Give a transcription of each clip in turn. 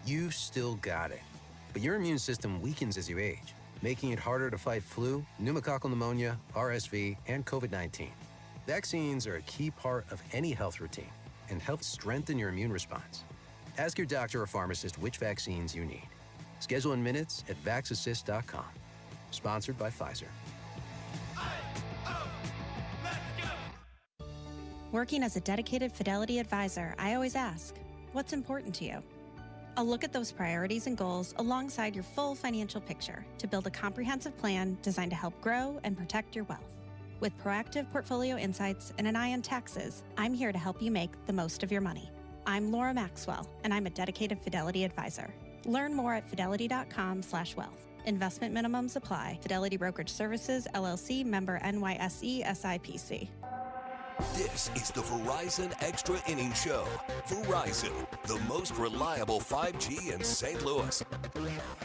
You've still got it. But your immune system weakens as you age, making it harder to fight flu, pneumococcal pneumonia, RSV, and COVID-19. Vaccines are a key part of any health routine and help strengthen your immune response. Ask your doctor or pharmacist which vaccines you need. Schedule in minutes at vaxassist.com. Sponsored by Pfizer. Working as a dedicated Fidelity advisor, I always ask, what's important to you? I'll look at those priorities and goals alongside your full financial picture to build a comprehensive plan designed to help grow and protect your wealth. With proactive portfolio insights and an eye on taxes, I'm here to help you make the most of your money. I'm Laura Maxwell, and I'm a dedicated Fidelity advisor. Learn more at fidelity.com/wealth. Investment minimums apply. Fidelity Brokerage Services, LLC, member NYSE, SIPC. This is the Verizon Extra Innings Show. Verizon, the most reliable 5G in St. Louis.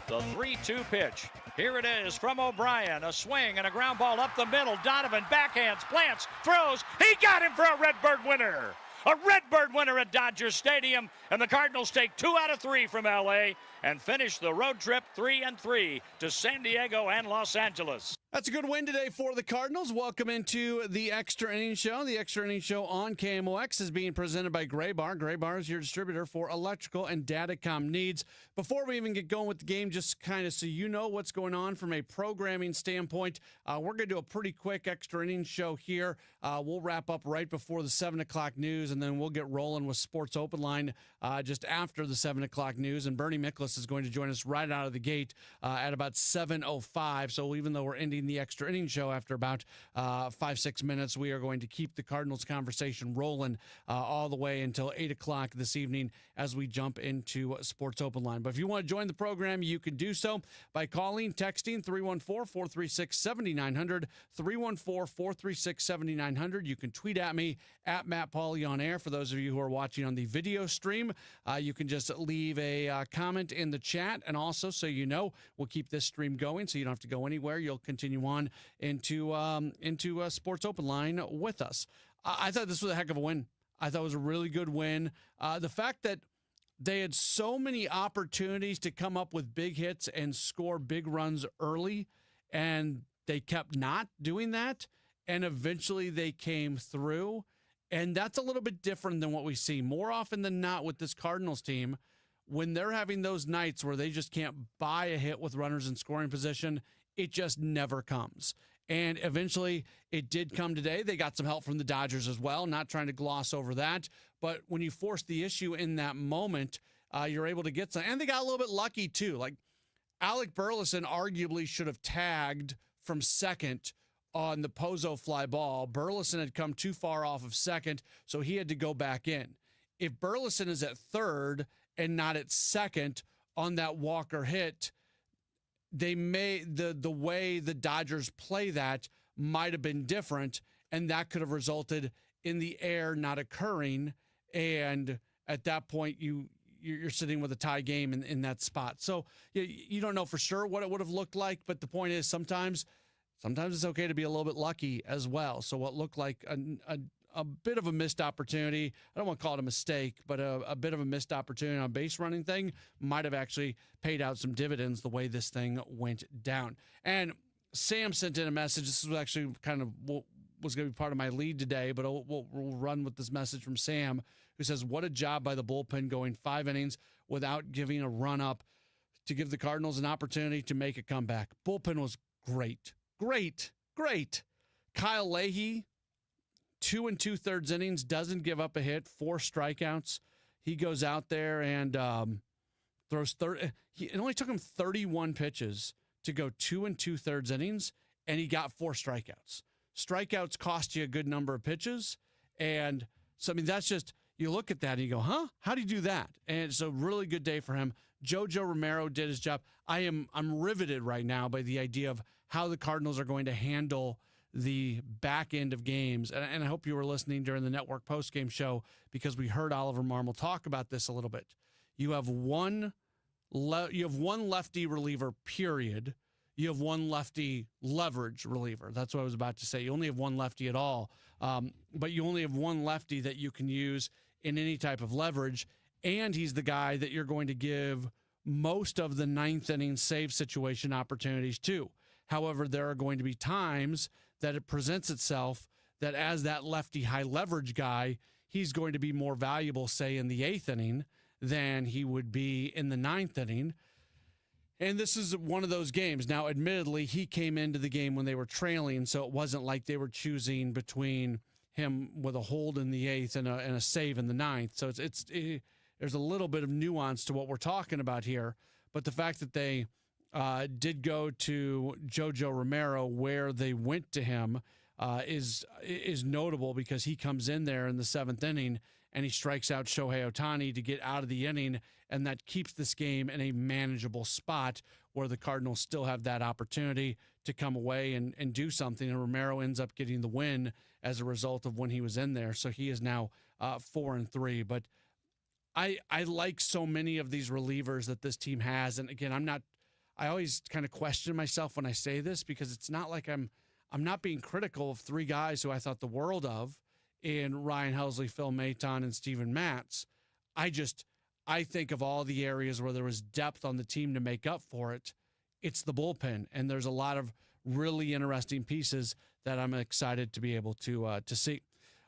The 3-2 pitch. Here it is from O'Brien. A swing and a ground ball up the middle. Donovan backhands, plants, throws. He got him for a Redbird winner. A Redbird winner at Dodger Stadium. And the Cardinals take 2 out of 3 from L.A. and finish the road trip 3-3 to San Diego and Los Angeles. That's a good win today for the Cardinals. Welcome into the Extra Innings Show. The Extra Innings Show on KMOX is being presented by Gray Bar. Gray Bar is your distributor for electrical and datacom needs. Before we even get going with the game, just kind of so you know what's going on from a programming standpoint, we're going to do a pretty quick Extra Innings Show here. We'll wrap up right before the 7 o'clock news, and then we'll get rolling with Sports Open Line just after the 7 o'clock news. And Bernie Miklas is going to join us right out of the gate at about 7:05. So even though we're ending the Extra Innings Show after about 5-6 minutes, we are going to keep the Cardinals conversation rolling all the way until 8 o'clock this evening as we jump into Sports Open Line. But if you want to join the program, you can do so by calling, texting 314-436-7900, 314-436-7900. You can tweet at me at Matt Pauley on air. For those of you who are watching on the video stream, you can just leave a comment in the chat. And also, so you know, we'll keep this stream going so you don't have to go anywhere. You'll continue on into Sports Open Line with us. I thought this was a heck of a win. I thought it was a really good win. The fact that they had so many opportunities to come up with big hits and score big runs early, and they kept not doing that, and eventually they came through. And that's a little bit different than what we see more often than not with this Cardinals team. When they're having those nights where they just can't buy a hit with runners in scoring position, it just never comes. And eventually it did come today. They got some help from the Dodgers as well, not trying to gloss over that. But when you force the issue in that moment, you're able to get some. And they got a little bit lucky too. Like Alec Burleson arguably should have tagged from second on the Pozo fly ball. Burleson had come too far off of second, so he had to go back in. If Burleson is at third and not at second on that Walker hit, they may the way the Dodgers play that might have been different, and that could have resulted in the error not occurring. And at that point, you're sitting with a tie game in that spot. So you don't know for sure what it would have looked like, but the point is sometimes it's okay to be a little bit lucky as well. So what looked like a bit of a missed opportunity, I don't want to call it a mistake, but a bit of a missed opportunity on a base running thing might have actually paid out some dividends the way this thing went down. And Sam sent in a message. This was actually kind of what was going to be part of my lead today, but we'll run with this message from Sam, who says, what a job by the bullpen going 5 innings without giving a run up to give the Cardinals an opportunity to make a comeback. Bullpen was great. Kyle Leahy, 2 2/3 innings, doesn't give up a hit, 4 strikeouts. He goes out there and throws it only took him 31 pitches to go 2 2/3 innings, and he got 4 strikeouts. Strikeouts cost you a good number of pitches. And so, I mean, that's just, you look at that and you go, huh? How do you do that? And it's a really good day for him. Jojo Romero did his job. I'm riveted right now by the idea of how the Cardinals are going to handle the back end of games. And I hope you were listening during the network postgame show, because we heard Oliver Marmol talk about this a little bit. You have one lefty reliever, period. You have one lefty leverage reliever. That's what I was about to say. You only have one lefty at all, but you only have one lefty that you can use in any type of leverage. and he's the guy that you're going to give most of the ninth inning save situation opportunities to. However, there are going to be times that it presents itself that as that lefty high leverage guy, he's going to be more valuable, say, in the eighth inning than he would be in the ninth inning. And this is one of those games. Now, admittedly, he came into the game when they were trailing, so it wasn't like they were choosing between him with a hold in the eighth and a save in the ninth. So there's a little bit of nuance to what we're talking about here. But the fact that they did go to JoJo Romero where they went to him is notable, because he comes in there in the seventh inning and he strikes out Shohei Ohtani to get out of the inning, and that keeps this game in a manageable spot where the Cardinals still have that opportunity to come away and do something, and Romero ends up getting the win as a result of when he was in there. So he is now 4-3. But I like so many of these relievers that this team has, and again, I always kind of question myself when I say this, because it's not like I'm not being critical of three guys who I thought the world of in Ryan Helsley, Phil Maton, and Steven Matz. I think of all the areas where there was depth on the team to make up for it, it's the bullpen, and there's a lot of really interesting pieces that I'm excited to be able to see.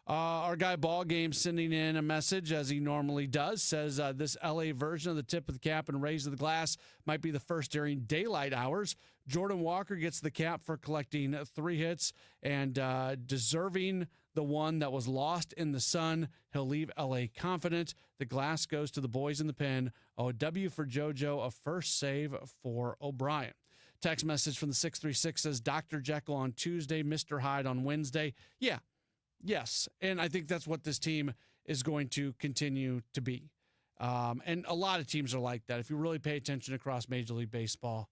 Our guy Ball Game sending in a message, as he normally does, says this LA version of the tip of the cap and raise of the glass might be the first during daylight hours. Jordan Walker gets the cap for collecting 3 hits and deserving the one that was lost in the sun. He'll leave LA confident. The glass goes to the boys in the pen. OW for JoJo, a first save for O'Brien. Text message from the 636 says, Dr. Jekyll on Tuesday, Mr. Hyde on Wednesday. Yeah. Yes, and I think that's what this team is going to continue to be. And a lot of teams are like that. If you really pay attention across Major League Baseball,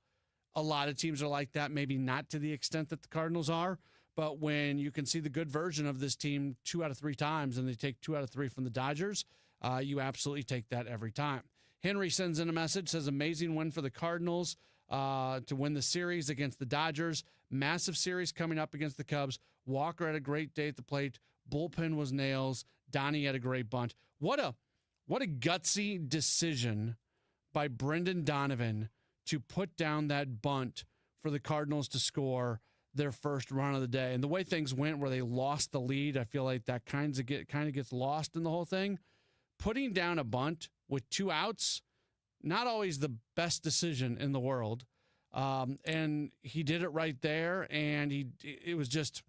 a lot of teams are like that, maybe not to the extent that the Cardinals are, but when you can see the good version of this team 2 out of 3 times and they take 2 out of 3 from the Dodgers, you absolutely take that every time. Henry sends in a message, says, amazing win for the Cardinals to win the series against the Dodgers. Massive series coming up against the Cubs. Walker had a great day at the plate. Bullpen was nails. Donnie had a great bunt. What a gutsy decision by Brendan Donovan to put down that bunt for the Cardinals to score their first run of the day. And the way things went, where they lost the lead, I feel like that kind of gets lost in the whole thing. Putting down a bunt with 2 outs, not always the best decision in the world. And he did it right there, and it was just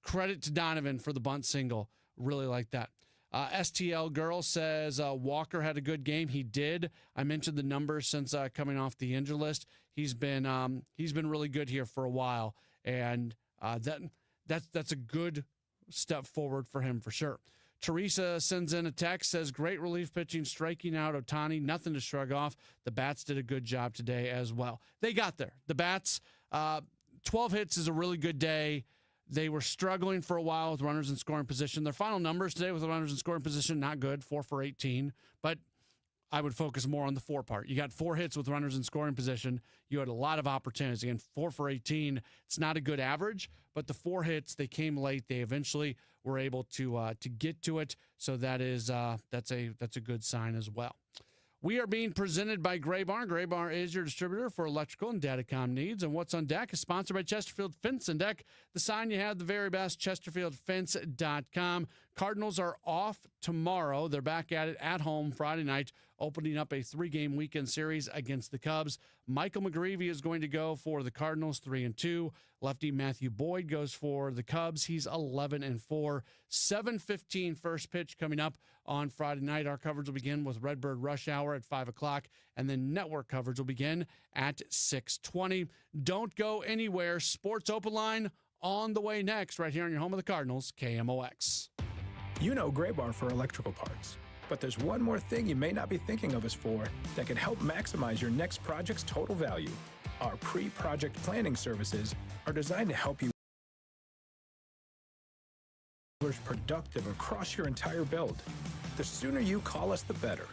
credit to Donovan for the bunt single. Really like that. STL Girl says Walker had a good game. He did. I mentioned the numbers since coming off the injury list. He's been really good here for a while, and that's a good step forward for him for sure. Teresa sends in a text, says, great relief pitching, striking out Ohtani, nothing to shrug off. The Bats did a good job today as well. They got there. The Bats, 12 hits is a really good day. They were struggling for a while with runners in scoring position. Their final numbers today with the runners in scoring position, not good, 4 for 18. But I would focus more on the 4 part. You got 4 hits with runners in scoring position. You had a lot of opportunities. And 4 for 18, it's not a good average, but the 4 hits, they came late. They eventually were able to get to it. So that's a good sign as well. We are being presented by Gray Barn. Gray Barn is your distributor for electrical and datacom needs. And What's on Deck is sponsored by Chesterfield Fence and Deck. The sign you have, the very best, chesterfieldfence.com. Cardinals are off tomorrow. They're back at it at home Friday night, opening up a 3-game weekend series against the Cubs. Michael McGreevy is going to go for the Cardinals, 3-2. Lefty Matthew Boyd goes for the Cubs. He's 11-4. 7:15 first pitch coming up on Friday night. Our coverage will begin with Redbird Rush Hour at 5 o'clock, and then network coverage will begin at 6:20. Don't go anywhere. Sports Open Line on the way next, right here on your home of the Cardinals, KMOX. You know Gray Bar for electrical parts, but there's one more thing you may not be thinking of us for that can help maximize your next project's total value. Our pre-project planning services are designed to help you productive across your entire build. The sooner you call us, the better.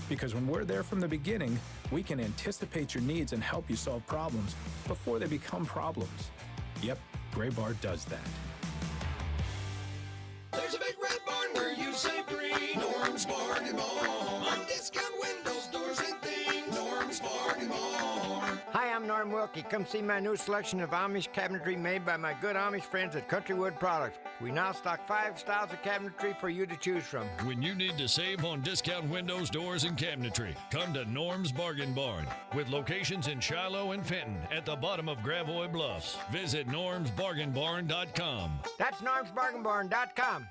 Because when we're there from the beginning, we can anticipate your needs and help you solve problems before they become problems. Yep, Gray Bar does that. There's a big red barn where you say green, orange barn and more. Norm Wilkie. Come see my new selection of Amish cabinetry made by my good Amish friends at Countrywood Products. We now stock 5 styles of cabinetry for you to choose from. When you need to save on discount windows, doors, and cabinetry, come to Norm's Bargain Barn. With locations in Shiloh and Fenton at the bottom of Gravois Bluffs. Visit normsbargainbarn.com. That's normsbargainbarn.com.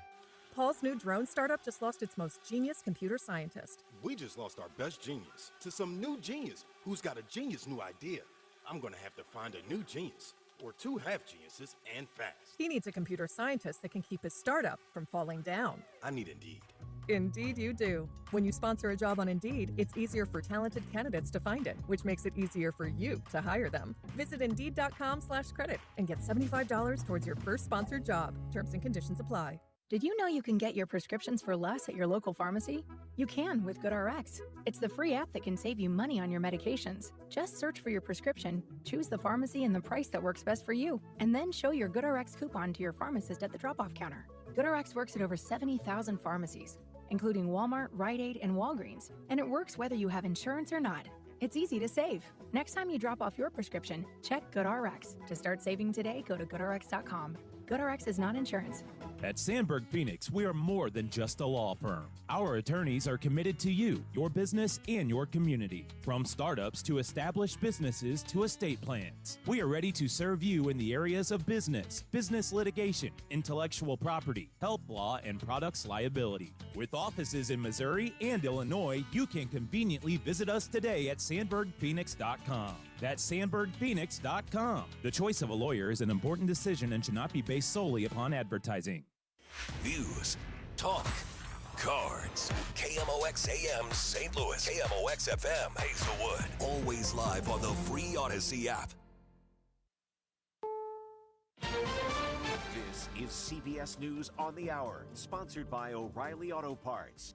Paul's new drone startup just lost its most genius computer scientist. We just lost our best genius to some new genius who's got a genius new idea. I'm going to have to find a new genius, or 2 half geniuses, and fast. He needs a computer scientist that can keep his startup from falling down. I need Indeed. Indeed you do. When you sponsor a job on Indeed, it's easier for talented candidates to find it, which makes it easier for you to hire them. Visit Indeed.com/credit and get $75 towards your first sponsored job. Terms and conditions apply. Did you know you can get your prescriptions for less at your local pharmacy? You can with GoodRx. It's the free app that can save you money on your medications. Just search for your prescription, choose the pharmacy and the price that works best for you, and then show your GoodRx coupon to your pharmacist at the drop-off counter. GoodRx works at over 70,000 pharmacies, including Walmart, Rite Aid, and Walgreens, and it works whether you have insurance or not. It's easy to save. Next time you drop off your prescription, check GoodRx. To start saving today, go to GoodRx.com. GoodRx is not insurance. At Sandberg Phoenix, we are more than just a law firm. Our attorneys are committed to you, your business, and your community. From startups to established businesses to estate plans, we are ready to serve you in the areas of business, business litigation, intellectual property, health law, and products liability. With offices in Missouri and Illinois, you can conveniently visit us today at sandbergphoenix.com. That's sandbergphoenix.com. The choice of a lawyer is an important decision and should not be based solely upon advertising. News, talk, cards. KMOX AM St. Louis. KMOX FM Hazelwood. Always live on the free Odyssey app. This is CBS News on the Hour, sponsored by O'Reilly Auto Parts.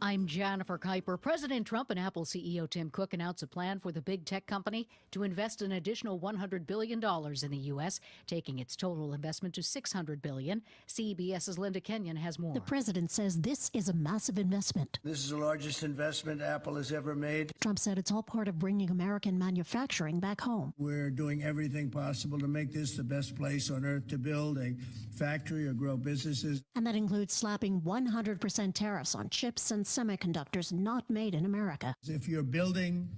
I'm Jennifer Kuiper. President Trump and Apple CEO Tim Cook announced a plan for the big tech company to invest an additional $100 billion in the U.S., taking its total investment to $600 billion. CBS's Linda Kenyon has more. The president says this is a massive investment. This is the largest investment Apple has ever made. Trump said it's all part of bringing American manufacturing back home. We're doing everything possible to make this the best place on earth to build a factory or grow businesses. And that includes slapping 100% tariffs on chips and semiconductors not made in America. If you're building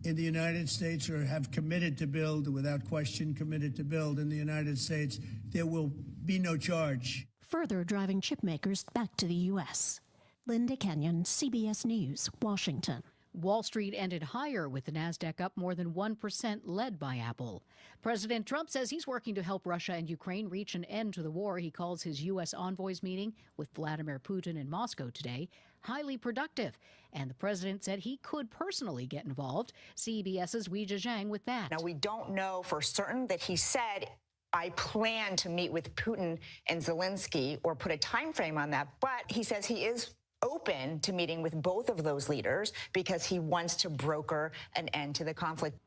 in the United States or have committed to build, without question committed to build in the United States, there will be no charge. Further driving chip makers back to the U.S. Linda Kenyon, CBS News, Washington. Wall Street ended higher with the Nasdaq up more than 1%, led by Apple. President Trump says he's working to help Russia and Ukraine reach an end to the war. He calls his U.S. envoys meeting with Vladimir Putin in Moscow today highly productive. And the president said he could personally get involved. CBS's Weijia Zhang with that. Now, we don't know for certain that he said, I plan to meet with Putin and Zelensky, or put a time frame on that. But he says he is open to meeting with both of those leaders because he wants to broker an end to the conflict.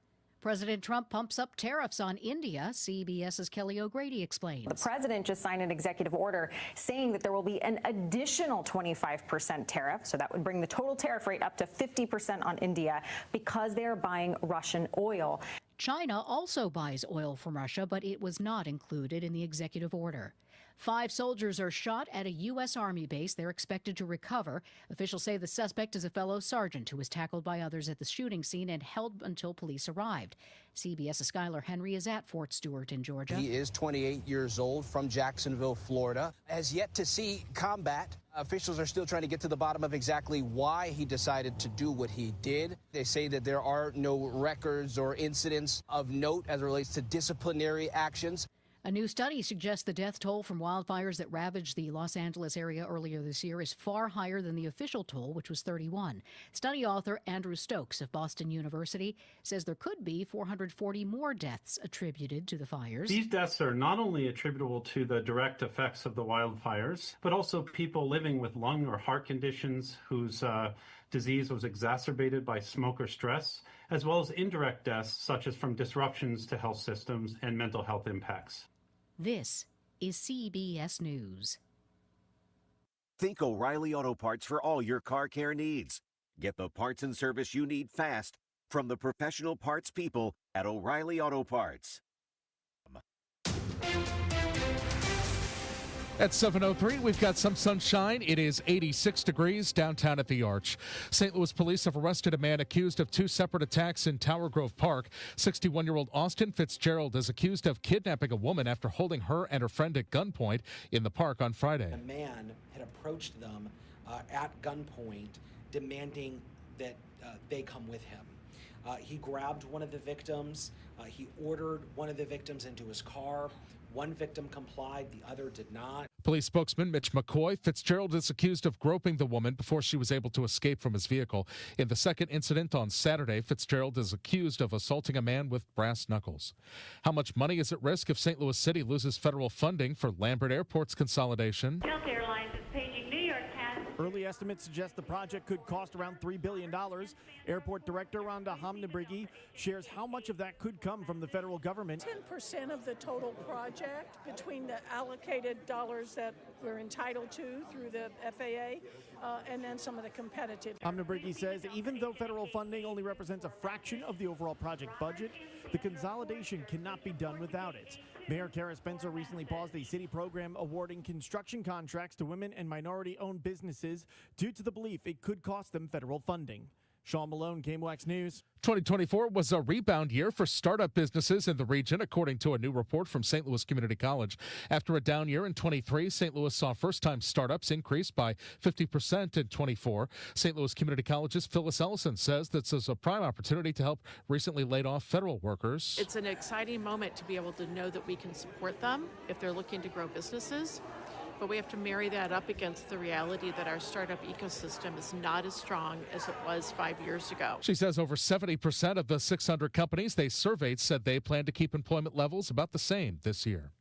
President Trump pumps up tariffs on India. CBS's Kelly O'Grady explains. The president just signed an executive order saying that there will be an additional 25% tariff. So that would bring the total tariff rate up to 50% on India because they are buying Russian oil. China also buys oil from Russia, but it was not included in the executive order. 5 soldiers are shot at a U.S. Army base. They're expected to recover. Officials say the suspect is a fellow sergeant who was tackled by others at the shooting scene and held until police arrived. CBS's Skylar Henry is at Fort Stewart in Georgia. He is 28 years old, from Jacksonville, Florida. Has yet to see combat. Officials are still trying to get to the bottom of exactly why he decided to do what he did. They say that there are no records or incidents of note as it relates to disciplinary actions. A new study suggests the death toll from wildfires that ravaged the Los Angeles area earlier this year is far higher than the official toll, which was 31. Study author Andrew Stokes of Boston University says there could be 440 more deaths attributed to the fires. These deaths are not only attributable to the direct effects of the wildfires, but also people living with lung or heart conditions whose disease was exacerbated by smoke or stress, as well as indirect deaths such as from disruptions to health systems and mental health impacts. This is CBS News. Think O'Reilly Auto Parts for all your car care needs. Get the parts and service you need fast. from the professional parts people at O'Reilly Auto Parts. At 7:03, we've got some sunshine. It is 86 degrees downtown at the Arch. St. Louis police have arrested a man accused of 2 separate attacks in Tower Grove Park. 61-year-old Austin Fitzgerald is accused of kidnapping a woman after holding her and her friend at gunpoint in the park on Friday. A man had approached them at gunpoint, demanding that they come with him. He grabbed one of the victims. He ordered one of the victims into his car. One victim complied, the other did not. Police spokesman Mitch McCoy, Fitzgerald is accused of groping the woman before she was able to escape from his vehicle. In the second incident on Saturday, Fitzgerald is accused of assaulting a man with brass knuckles. How much money is at risk if St. Louis City loses federal funding for Lambert Airport's consolidation? Delta Airlines is paging New York passengers. Early estimates suggest the project could cost around $3 billion. Airport Director Rhonda Homnebrigi shares how much of that could come from the federal government. 10% of the total project between the allocated dollars that we're entitled to through the FAA and then some of the competitive. Homnebrigi says even though federal funding only represents a fraction of the overall project budget, the consolidation cannot be done without it. Mayor Kara Spencer recently paused a city program awarding construction contracts to women and minority-owned businesses due to the belief it could cost them federal funding. Sean Malone, KMOX News. 2024 was a rebound year for startup businesses in the region, according to a new report from St. Louis Community College. After a down year in 23, St. Louis saw first-time startups increase by 50% in 24. St. Louis Community College's Phyllis Ellison says this is a prime opportunity to help recently laid off federal workers. It's an exciting moment to be able to know that we can support them if they're looking to grow businesses. But we have to marry that up against the reality that our startup ecosystem is not as strong as it was 5 years ago. She says over 70% of the 600 companies they surveyed said they plan to keep employment levels about the same this year.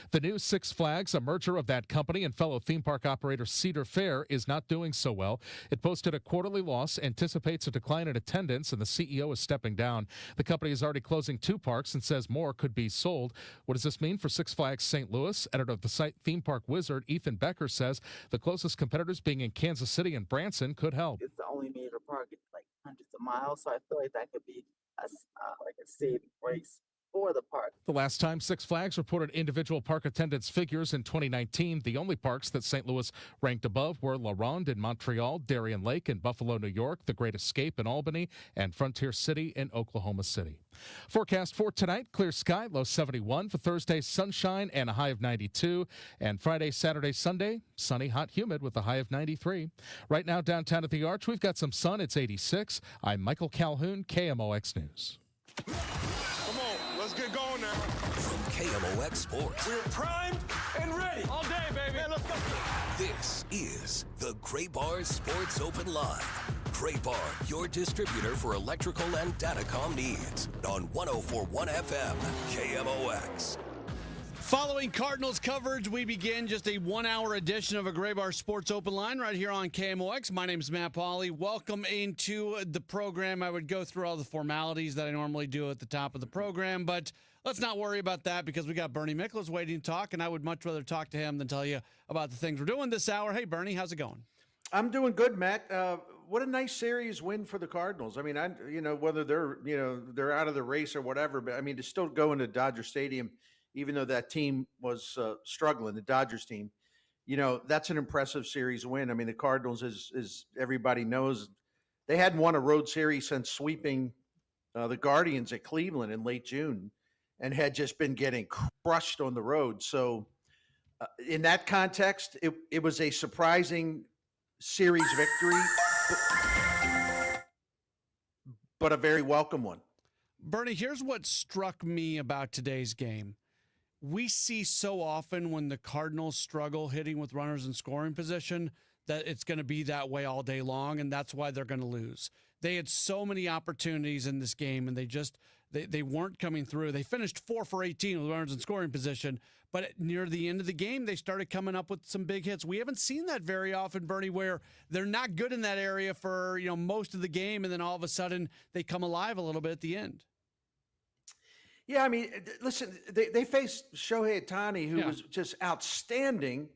The new Six Flags, a merger of that company and fellow theme park operator Cedar Fair, is not doing so well. It posted a quarterly loss, anticipates a decline in attendance, and the CEO is stepping down. The company is already closing 2 parks and says more could be sold. What does this mean for Six Flags St. Louis? Editor of the site Theme Park Wizard, Ethan Becker, says the closest competitors being in Kansas City and Branson could help. It's the only major park, it's like hundreds of miles, so I feel like that could be like a saving grace for the park. The last time Six Flags reported individual park attendance figures in 2019, the only parks that St. Louis ranked above were La Ronde in Montreal, Darien Lake in Buffalo, New York, The Great Escape in Albany, and Frontier City in Oklahoma City. Forecast for tonight, clear sky, low 71. For Thursday, sunshine and a high of 92. And Friday, Saturday, Sunday, sunny, hot, humid with a high of 93. Right now, downtown at the Arch, we've got some sun. It's 86. I'm Michael Calhoun, KMOX News. Let's get going now. From KMOX Sports. We're primed and ready. All day, baby. Man, let's go. This is the Gray Bar Sports Open Live. Gray Bar, your distributor for electrical and datacom needs. On 104.1 FM, KMOX. Following Cardinals coverage, we begin just a 1-hour edition of a Gray Bar Sports Open Line right here on KMOX. My name is Matt Pauley. Welcome into the program. I would go through all the formalities that I normally do at the top of the program, but let's not worry about that because we got Bernie Miklasz waiting to talk, and I would much rather talk to him than tell you about the things we're doing this hour. Hey, Bernie, how's it going? I'm doing good, Matt. What a nice series win for the Cardinals. I mean, whether they're out of the race or whatever, but I mean, to still go into Dodger Stadium, even though that team was struggling, the Dodgers team, that's an impressive series win. I mean, the Cardinals, as everybody knows, they hadn't won a road series since sweeping the Guardians at Cleveland in late June and had just been getting crushed on the road. So in that context, it was a surprising series victory, but a very welcome one. Bernie, here's what struck me about today's game. We see so often when the Cardinals struggle hitting with runners in scoring position that it's going to be that way all day long, and that's why they're going to lose. They had so many opportunities in this game, and they weren't coming through. They finished 4 for 18 with runners in scoring position, but near the end of the game, they started coming up with some big hits. We haven't seen that very often, Bernie, where they're not good in that area for most of the game, and then all of a sudden they come alive a little bit at the end. Yeah, I mean, listen, they faced Shohei Ohtani, who was just outstanding,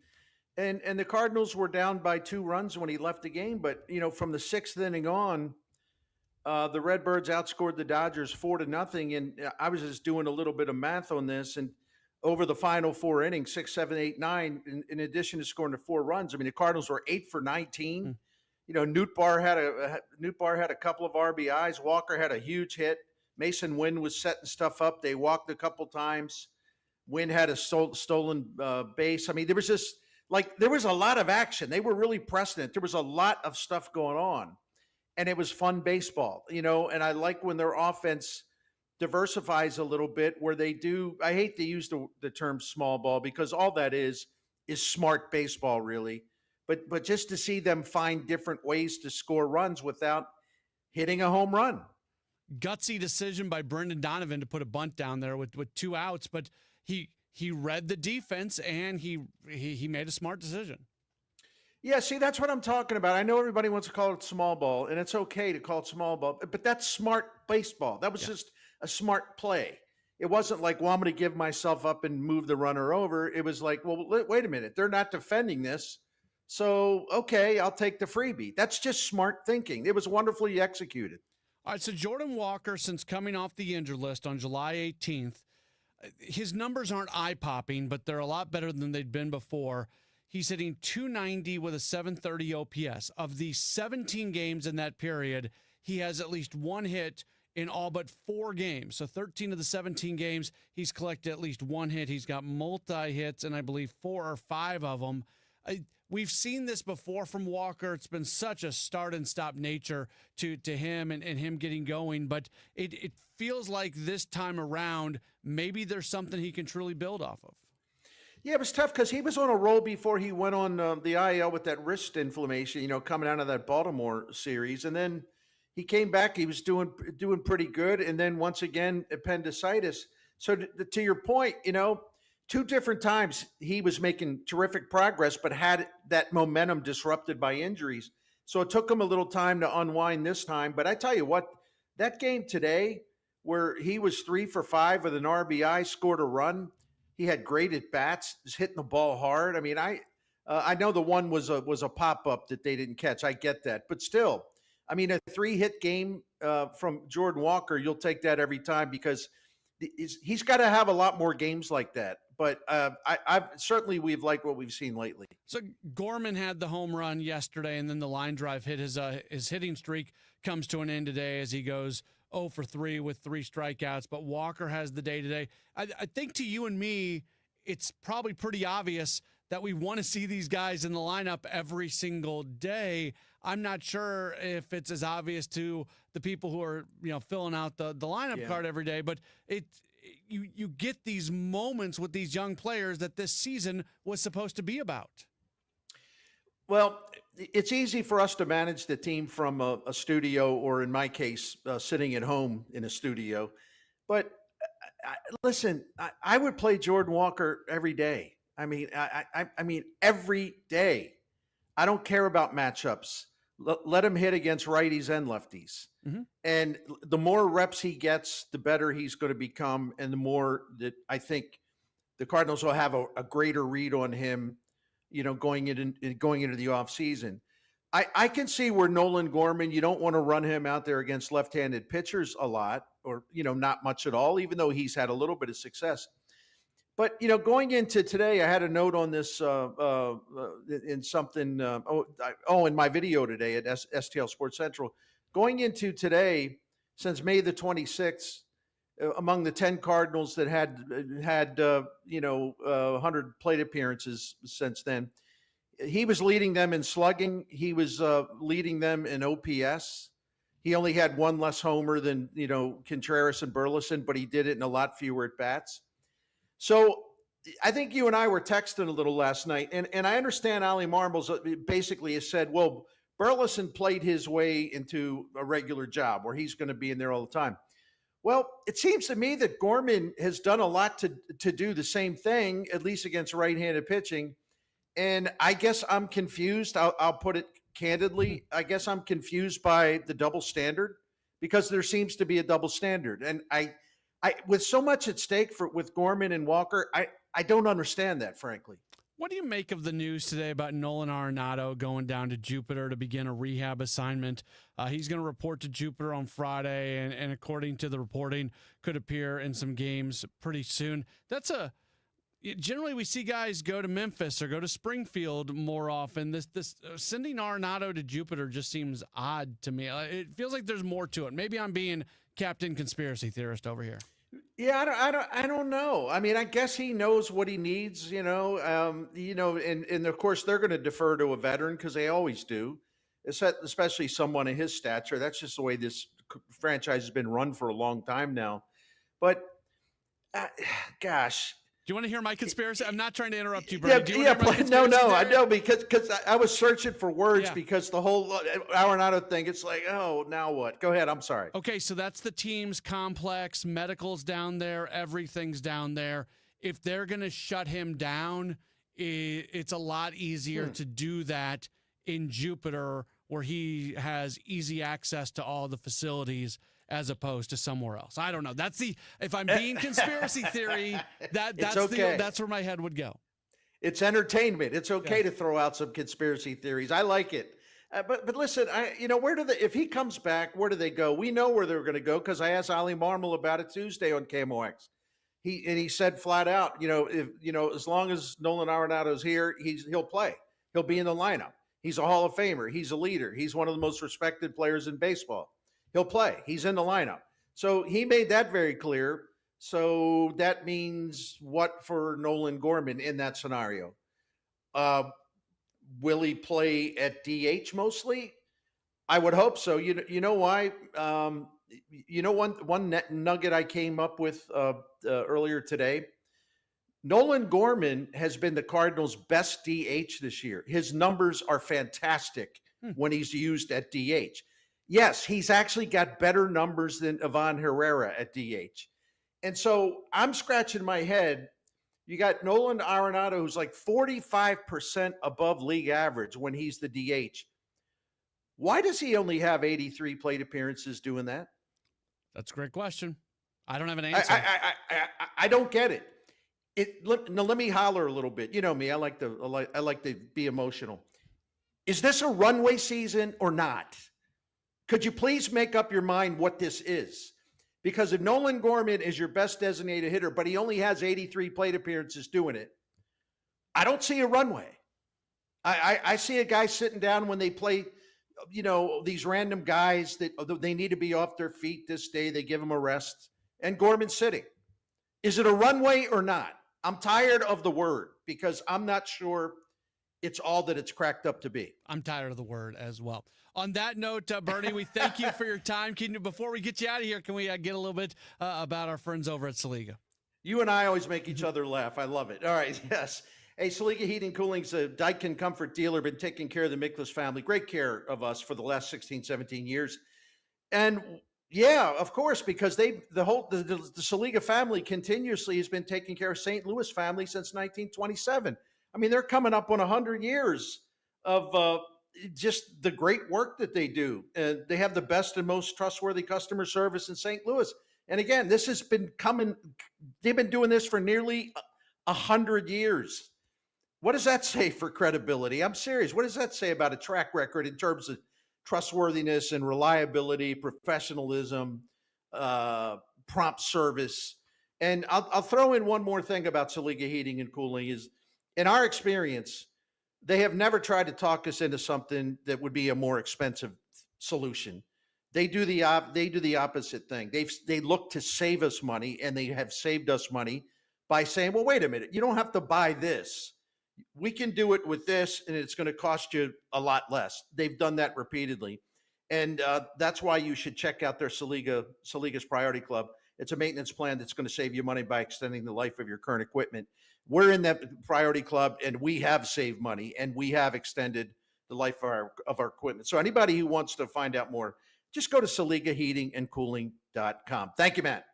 and the Cardinals were down by 2 runs when he left the game. But, from the 6th inning on, the Redbirds outscored the Dodgers 4-0. And I was just doing a little bit of math on this. And over the final 4 innings, 6, 7, 8, 9, in addition to scoring the 4 runs, I mean, the Cardinals were 8 for 19. You know, Nootbaar had a couple of RBIs. Walker had a huge hit. Mason Wynn was setting stuff up. They walked a couple times. Wynn had a stolen base. I mean, there was just there was a lot of action. They were really pressing it. There was a lot of stuff going on, and it was fun baseball, you know. And I like when their offense diversifies a little bit, where they do. I hate to use the term small ball because all that is smart baseball, really. But just to see them find different ways to score runs without hitting a home run. Gutsy decision by Brendan Donovan to put a bunt down there with 2 outs, but he read the defense and he made a smart decision. Yeah, see, that's what I'm talking about. I know everybody wants to call it small ball, and it's okay to call it small ball, but that's smart baseball. That was just a smart play. It wasn't like, well, I'm going to give myself up and move the runner over. It was like, well, wait a minute. They're not defending this. So, okay, I'll take the freebie. That's just smart thinking. It was wonderfully executed. All right, so Jordan Walker, since coming off the injured list on July 18th, his numbers aren't eye-popping, but they're a lot better than they'd been before. He's hitting .290 with a .730 OPS. Of the 17 games in that period, he has at least 1 hit in all but 4 games. So 13 of the 17 games, he's collected at least 1 hit. He's got multi-hits, and I believe 4 or 5 of them. We've seen this before from Walker. It's been such a start and stop nature to him and him getting going. But it feels like this time around, maybe there's something he can truly build off of. Yeah, it was tough because he was on a roll before he went on the IL with that wrist inflammation, you know, coming out of that Baltimore series. And then he came back. He was doing pretty good. And then once again, appendicitis. So to your point, you know, 2 different times he was making terrific progress, but had that momentum disrupted by injuries. So it took him a little time to unwind this time. But I tell you what, that game today where he was 3 for 5 with an RBI, scored a run, he had great at bats, was hitting the ball hard. I mean, I know the one was a pop up that they didn't catch. I get that, but still, I mean, a 3-hit game from Jordan Walker, you'll take that every time because he's got to have a lot more games like that. But we've liked what we've seen lately. So Gorman had the home run yesterday, and then the line drive hit. His hitting streak comes to an end today as he goes 0 for 3 with 3 strikeouts. But Walker has the day today. I think to you and me, it's probably pretty obvious that we want to see these guys in the lineup every single day. I'm not sure if it's as obvious to the people who are filling out the lineup card every day, but you get these moments with these young players that this season was supposed to be about. Well, it's easy for us to manage the team from a studio, or in my case, sitting at home in a studio. But listen, I would play Jordan Walker every day. I mean, I mean, every day. I don't care about matchups. Let him hit against righties and lefties. Mm-hmm. And the more reps he gets, the better he's going to become. And the more that I think the Cardinals will have a greater read on him, going into the offseason. I can see where Nolan Gorman, you don't want to run him out there against left-handed pitchers a lot, or, not much at all, even though he's had a little bit of success. But, going into today, I had a note on this in something, in my video today at STL Sports Central. Going into today, since May the 26th, among the 10 Cardinals that had 100 plate appearances since then, he was leading them in slugging. He was leading them in OPS. He only had 1 less homer than, Contreras and Burleson, but he did it in a lot fewer at-bats. So I think you and I were texting a little last night, and I understand Ollie Marbles basically has said, well, Burleson played his way into a regular job where he's going to be in there all the time. Well, it seems to me that Gorman has done a lot to do the same thing, at least against right-handed pitching. And I guess I'm confused. I'll put it candidly. I guess I'm confused by the double standard, because there seems to be a double standard. And I with so much at stake with Gorman and Walker, I don't understand that, frankly. What do you make of the news today about Nolan Arenado going down to Jupiter to begin a rehab assignment? He's going to report to Jupiter on Friday, and according to the reporting, could appear in some games pretty soon. Generally, we see guys go to Memphis or go to Springfield more often. This sending Arenado to Jupiter just seems odd to me. It feels like there's more to it. Maybe I'm being Captain Conspiracy Theorist over here. Yeah, I don't know. I mean, I guess he knows what he needs, and of course they're going to defer to a veteran because they always do, especially someone of his stature. That's just the way this franchise has been run for a long time now. But gosh. Do you want to hear my conspiracy? I'm not trying to interrupt you, Yeah, Bernie. No, I know because I was searching for words because the whole Arenado thing, it's like, oh, now what? Go ahead. I'm sorry. Okay, so that's the team's complex. Medical's down there. Everything's down there. If they're going to shut him down, it's a lot easier to do that in Jupiter where he has easy access to all the facilities as opposed to somewhere else. I don't know. If I'm being conspiracy theory, that's okay. That's where my head would go. It's entertainment. It's okay to throw out some conspiracy theories. I like it. But listen, if he comes back, where do they go? We know where they're going to go because I asked Ali Marmol about it Tuesday on KMOX. He said flat out, as long as Nolan Arenado's here, he'll play. He'll be in the lineup. He's a Hall of Famer. He's a leader. He's one of the most respected players in baseball. He'll play. He's in the lineup. So he made that very clear. So that means what for Nolan Gorman in that scenario? Will he play at DH mostly? I would hope so. You know why? One nugget I came up with earlier today. Nolan Gorman has been the Cardinals' best DH this year. His numbers are fantastic when he's used at DH. Yes, he's actually got better numbers than Ivan Herrera at DH. And so I'm scratching my head. You got Nolan Arenado, who's like 45% above league average when he's the DH. Why does he only have 83 plate appearances doing that? That's a great question. I don't have an answer. I don't get it. Let me holler a little bit. You know me. I like to be emotional. Is this a runway season or not? Could you please make up your mind what this is? Because if Nolan Gorman is your best designated hitter, but he only has 83 plate appearances doing it, I don't see a runway. I see a guy sitting down when they play, these random guys that they need to be off their feet this day. They give them a rest. And Gorman's sitting. Is it a runway or not? I'm tired of the word because I'm not sure it's all that it's cracked up to be. I'm tired of the word as well. On that note, Bernie, we thank you for your time. Before we get you out of here, can we get a little bit about our friends over at Saliga? You and I always make each other laugh. I love it. All right, yes. Hey, Saliga Heating and Cooling's a Daikin Comfort dealer, been taking care of the Miklas family. Great care of us for the last 16, 17 years. And yeah, of course, because the Saliga family continuously has been taking care of St. Louis family since 1927. I mean, they're coming up on 100 years of just the great work that they do. They have the best and most trustworthy customer service in St. Louis. And again, this has been coming. They've been doing this for nearly 100 years. What does that say for credibility? I'm serious. What does that say about a track record in terms of trustworthiness and reliability, professionalism, prompt service? And I'll throw in one more thing about Saliga Heating and Cooling is, in our experience, they have never tried to talk us into something that would be a more expensive solution. They do the opposite thing. They look to save us money, and they have saved us money by saying, well, wait a minute, you don't have to buy this. We can do it with this, and it's going to cost you a lot less. They've done that repeatedly. And that's why you should check out their Saliga's Priority Club. It's a maintenance plan that's going to save you money by extending the life of your current equipment. We're in that Priority Club, and we have saved money, and we have extended the life of our equipment. So anybody who wants to find out more, just go to SaligaHeatingandCooling.com. Thank you, Matt.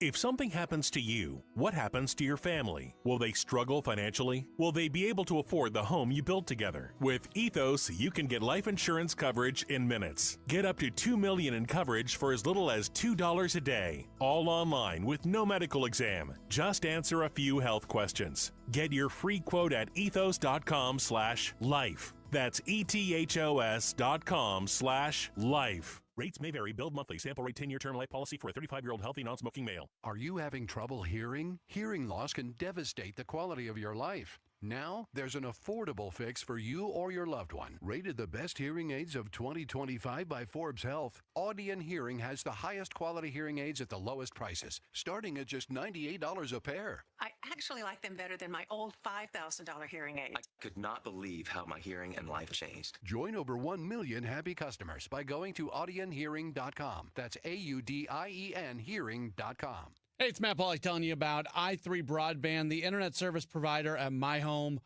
If something happens to you, what happens to your family? Will they struggle financially? Will they be able to afford the home you built together? With Ethos, you can get life insurance coverage in minutes. Get up to $2 million in coverage for as little as $2 a day. All online with no medical exam. Just answer a few health questions. Get your free quote at ethos.com/life. That's ethos.com/life. Rates may vary. Billed monthly. Sample rate 10-year term life policy for a 35-year-old healthy non-smoking male. Are you having trouble hearing? Hearing loss can devastate the quality of your life. Now, there's an affordable fix for you or your loved one. Rated the best hearing aids of 2025 by Forbes Health, Audion Hearing has the highest quality hearing aids at the lowest prices, starting at just $98 a pair. I actually like them better than my old $5,000 hearing aid. I could not believe how my hearing and life changed. Join over 1 million happy customers by going to audionhearing.com. That's AUDIEN hearing.com. Hey, it's Matt Pauley telling you about i3 Broadband, the internet service provider at my home.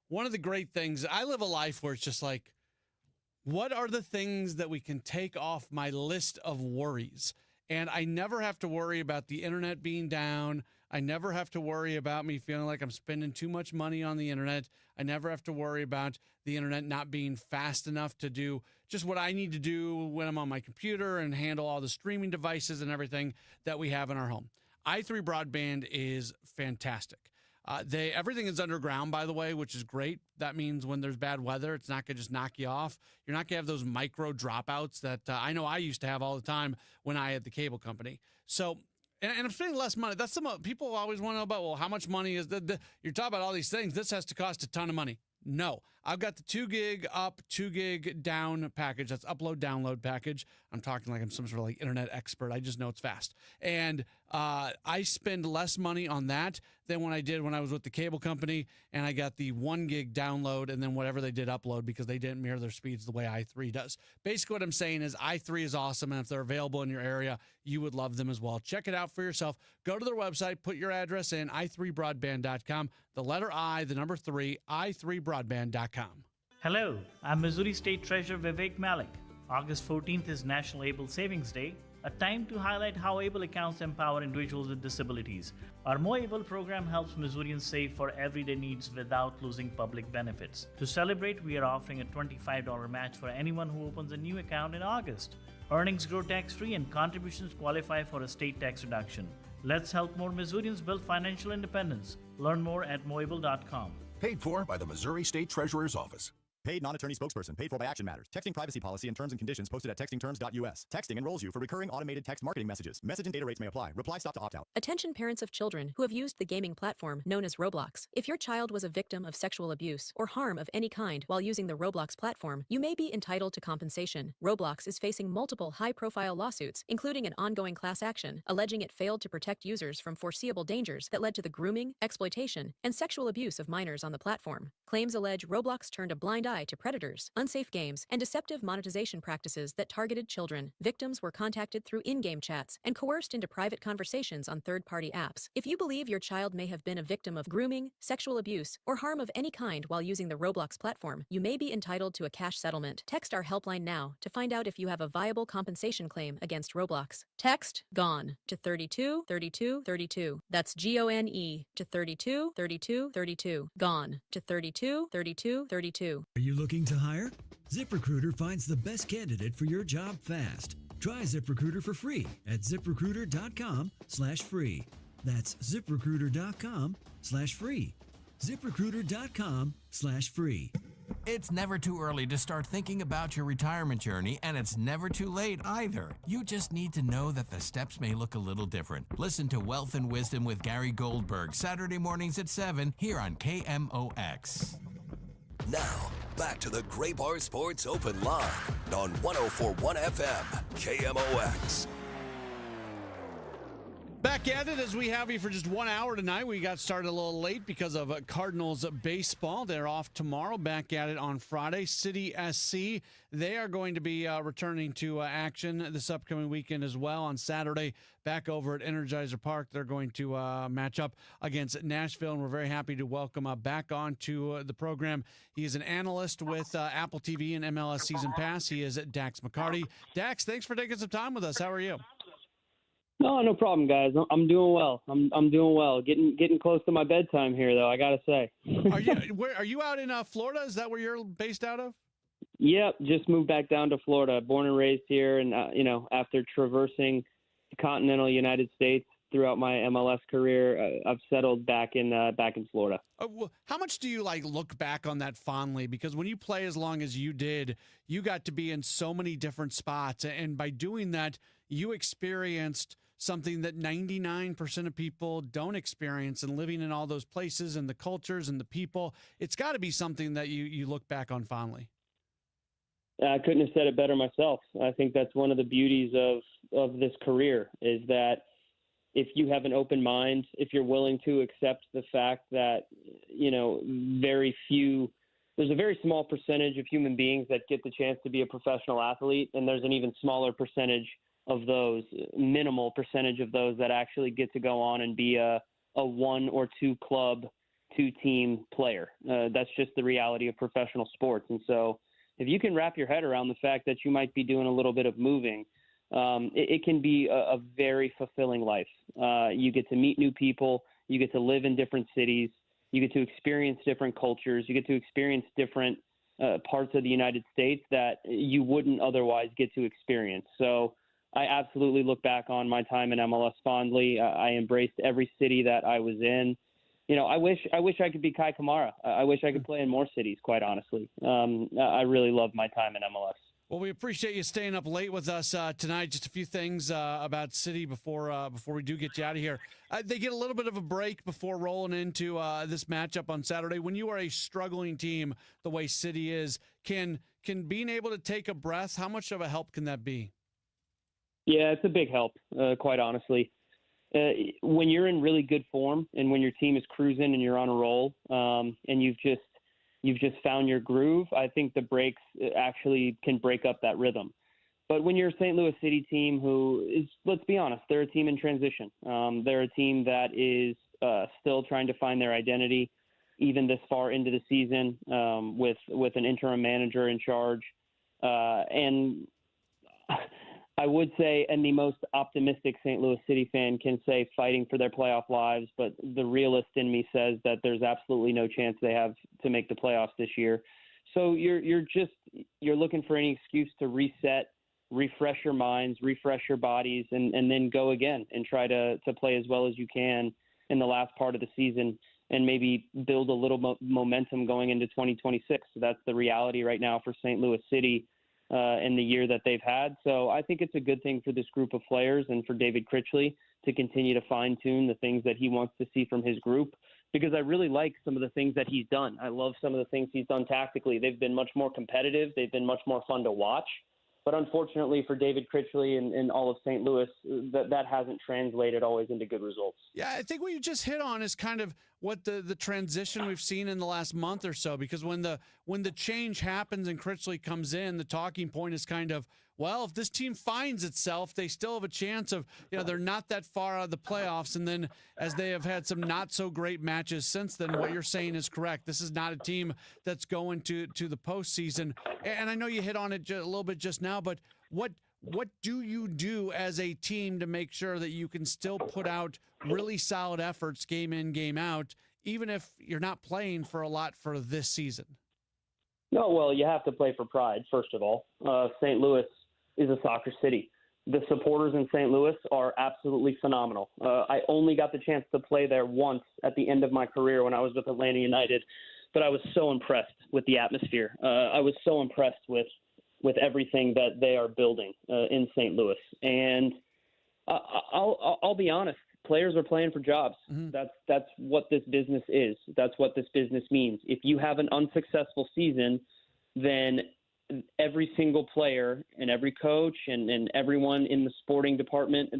One of the great things, I live a life where it's just like, what are the things that we can take off my list of worries? And I never have to worry about the internet being down. I never have to worry about me feeling like I'm spending too much money on the internet. I never have to worry about the internet not being fast enough to do just what I need to do when I'm on my computer and handle all the streaming devices and everything that we have in our home. i3 Broadband is fantastic. Everything is underground, by the way, which is great. That means when there's bad weather, it's not going to just knock you off. You're not going to have those micro dropouts that I know I used to have all the time when I had the cable company. So, and I'm spending less money. That's some people always want to know about, well, how much money is you're talking about all these things. This has to cost a ton of money. No, I've got the 2 gig up, 2 gig down package. That's upload, download package. I'm talking like I'm some sort of like internet expert. I just know it's fast. And I spend less money on that than when I did when I was with the cable company, and I got the 1 gig download and then whatever they did upload because they didn't mirror their speeds the way i3 does. Basically what I'm saying is i3 is awesome, and if they're available in your area, you would love them as well. Check it out for yourself. Go to their website, put your address in, i3broadband.com, the letter I, the number 3, i3broadband.com. Hello, I'm Missouri State Treasurer Vivek Malik. August 14th is National Able Savings Day, a time to highlight how ABLE accounts empower individuals with disabilities. Our More ABLE program helps Missourians save for everyday needs without losing public benefits. To celebrate, we are offering a $25 match for anyone who opens a new account in August. Earnings grow tax-free and contributions qualify for a state tax reduction. Let's help more Missourians build financial independence. Learn more at moable.com. Paid for by the Missouri State Treasurer's Office. Paid non-attorney spokesperson. Paid for by Action Matters. Texting privacy policy and terms and conditions posted at textingterms.us. Texting enrolls you for recurring automated text marketing messages. Message and data rates may apply. Reply stop to opt out. Attention parents of children who have used the gaming platform known as Roblox. If your child was a victim of sexual abuse or harm of any kind while using the Roblox platform, you may be entitled to compensation. Roblox is facing multiple high-profile lawsuits, including an ongoing class action, alleging it failed to protect users from foreseeable dangers that led to the grooming, exploitation, and sexual abuse of minors on the platform. Claims allege Roblox turned a blind eye to predators, unsafe games, and deceptive monetization practices that targeted children. Victims were contacted through in-game chats and coerced into private conversations on third-party apps. If you believe your child may have been a victim of grooming, sexual abuse, or harm of any kind while using the Roblox platform, you may be entitled to a cash settlement. Text our helpline now to find out if you have a viable compensation claim against Roblox. Text GONE to 32 32 32. That's GONE to 32 32 32. GONE to 32 32 32. Are you looking to hire? ZipRecruiter finds the best candidate for your job fast. Try ZipRecruiter for free at ZipRecruiter.com/free. That's ZipRecruiter.com/free. ZipRecruiter.com/free. It's never too early to start thinking about your retirement journey, and it's never too late either. You just need to know that the steps may look a little different. Listen to Wealth and Wisdom with Gary Goldberg, Saturday mornings at 7 here on KMOX. Now, back to the Gray Bar Sports Open Live on 104.1 FM, KMOX. Back at it as we have you for just 1 hour tonight. We got started a little late because of Cardinals baseball. They're off tomorrow. Back at it on Friday. City SC, they are going to be returning to action this upcoming weekend as well. On Saturday, back over at Energizer Park, they're going to match up against Nashville, and we're very happy to welcome back onto the program. He is an analyst with Apple TV and MLS Season Pass. He is Dax McCarty. Dax, thanks for taking some time with us. How are you? No problem, guys. I'm doing well. I'm doing well. Getting close to my bedtime here, though. I gotta say. Are you out in Florida? Is that where you're based out of? Yep, just moved back down to Florida. Born and raised here, and after traversing the continental United States throughout my MLS career, I've settled back in Florida. How much do you look back on that fondly? Because when you play as long as you did, you got to be in so many different spots, and by doing that, you experienced something that 99% of people don't experience, and living in all those places and the cultures and the people, it's got to be something that you look back on fondly. I couldn't have said it better myself. I think that's one of the beauties of this career is that if you have an open mind, if you're willing to accept the fact that, there's a very small percentage of human beings that get the chance to be a professional athlete, and there's an even smaller percentage of those, minimal percentage of those that actually get to go on and be a 1 or 2 club, 2-team player. That's just the reality of professional sports. And so if you can wrap your head around the fact that you might be doing a little bit of moving, it can be a very fulfilling life. You get to meet new people. You get to live in different cities. You get to experience different cultures. You get to experience different parts of the United States that you wouldn't otherwise get to experience. So I absolutely look back on my time in MLS fondly. I embraced every city that I was in. I wish I could be Kai Kamara. I wish I could play in more cities, quite honestly. I really love my time in MLS. Well, we appreciate you staying up late with us tonight. Just a few things about City before we do get you out of here. They get a little bit of a break before rolling into this matchup on Saturday. When you are a struggling team the way City is, can being able to take a breath, how much of a help can that be? Yeah, it's a big help, quite honestly. When you're in really good form and when your team is cruising and you're on a roll, and you've just found your groove, I think the breaks actually can break up that rhythm. But when you're a St. Louis City team who is, let's be honest, they're a team in transition. They're a team that is still trying to find their identity, even this far into the season, with an interim manager in charge. And I would say, and the most optimistic St. Louis City fan can say fighting for their playoff lives, but the realist in me says that there's absolutely no chance they have to make the playoffs this year. So you're looking for any excuse to reset, refresh your minds, refresh your bodies, and then go again and try to play as well as you can in the last part of the season and maybe build a little momentum going into 2026. So that's the reality right now for St. Louis City. In the year that they've had. So I think it's a good thing for this group of players and for David Critchley to continue to fine-tune the things that he wants to see from his group, because I really like some of the things that he's done. I love some of the things he's done tactically. They've been much more competitive. They've been much more fun to watch. But unfortunately for David Critchley and all of St. Louis, that hasn't translated always into good results. Yeah, I think what you just hit on is kind of what the transition we've seen in the last month or so, because when the change happens and Critchley comes in, the talking point is kind of, well, if this team finds itself, they still have a chance of, they're not that far out of the playoffs. And then as they have had some not so great matches since then, what you're saying is correct. This is not a team that's going to the postseason. And I know you hit on it a little bit just now, but what do you do as a team to make sure that you can still put out really solid efforts game in, game out, even if you're not playing for a lot for this season? No, well, you have to play for pride, first of all. St. Louis is a soccer city. The supporters in St. Louis are absolutely phenomenal. I only got the chance to play there once at the end of my career when I was with Atlanta United, but I was so impressed with the atmosphere. I was so impressed with everything that they are building in St. Louis. And I'll be honest, players are playing for jobs. Mm-hmm. That's what this business is. That's what this business means. If you have an unsuccessful season, then every single player and every coach and everyone in the sporting department,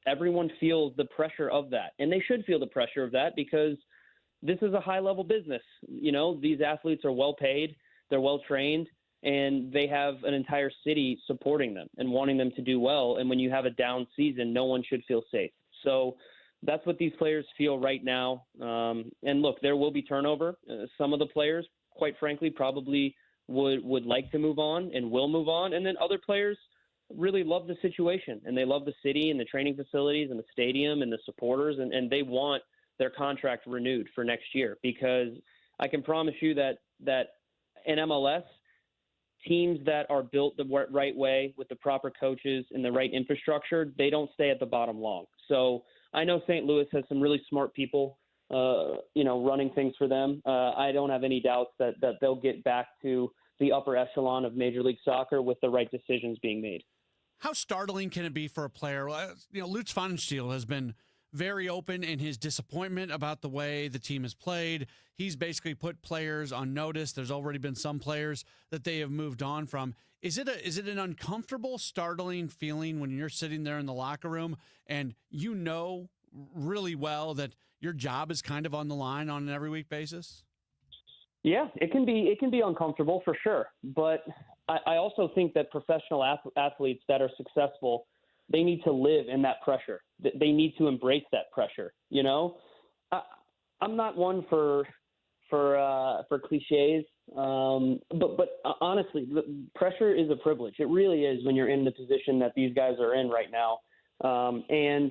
everyone feels the pressure of that. And they should feel the pressure of that because this is a high-level business. These athletes are well paid, they're well trained, and they have an entire city supporting them and wanting them to do well. And when you have a down season, no one should feel safe. So that's what these players feel right now. And look, there will be turnover. Some of the players, quite frankly, probably would like to move on and will move on. And then other players really love the situation, and they love the city and the training facilities and the stadium and the supporters, and they want their contract renewed for next year, because I can promise you that in MLS, teams that are built the right way with the proper coaches and the right infrastructure, they don't stay at the bottom long. So I know St. Louis has some really smart people, running things for them. I don't have any doubts that they'll get back to the upper echelon of Major League Soccer with the right decisions being made. How startling can it be for a player? Lutz Pfannenstiel has been very open in his disappointment about the way the team has played. He's basically put players on notice. There's already been some players that they have moved on from. Is it an uncomfortable, startling feeling when you're sitting there in the locker room and you know really well that your job is kind of on the line on an every week basis? Yeah, it can be uncomfortable for sure. But I also think that professional athletes that are successful, they need to live in that pressure. They need to embrace that pressure. I'm not one for cliches, but honestly, pressure is a privilege. It really is when you're in the position that these guys are in right now. And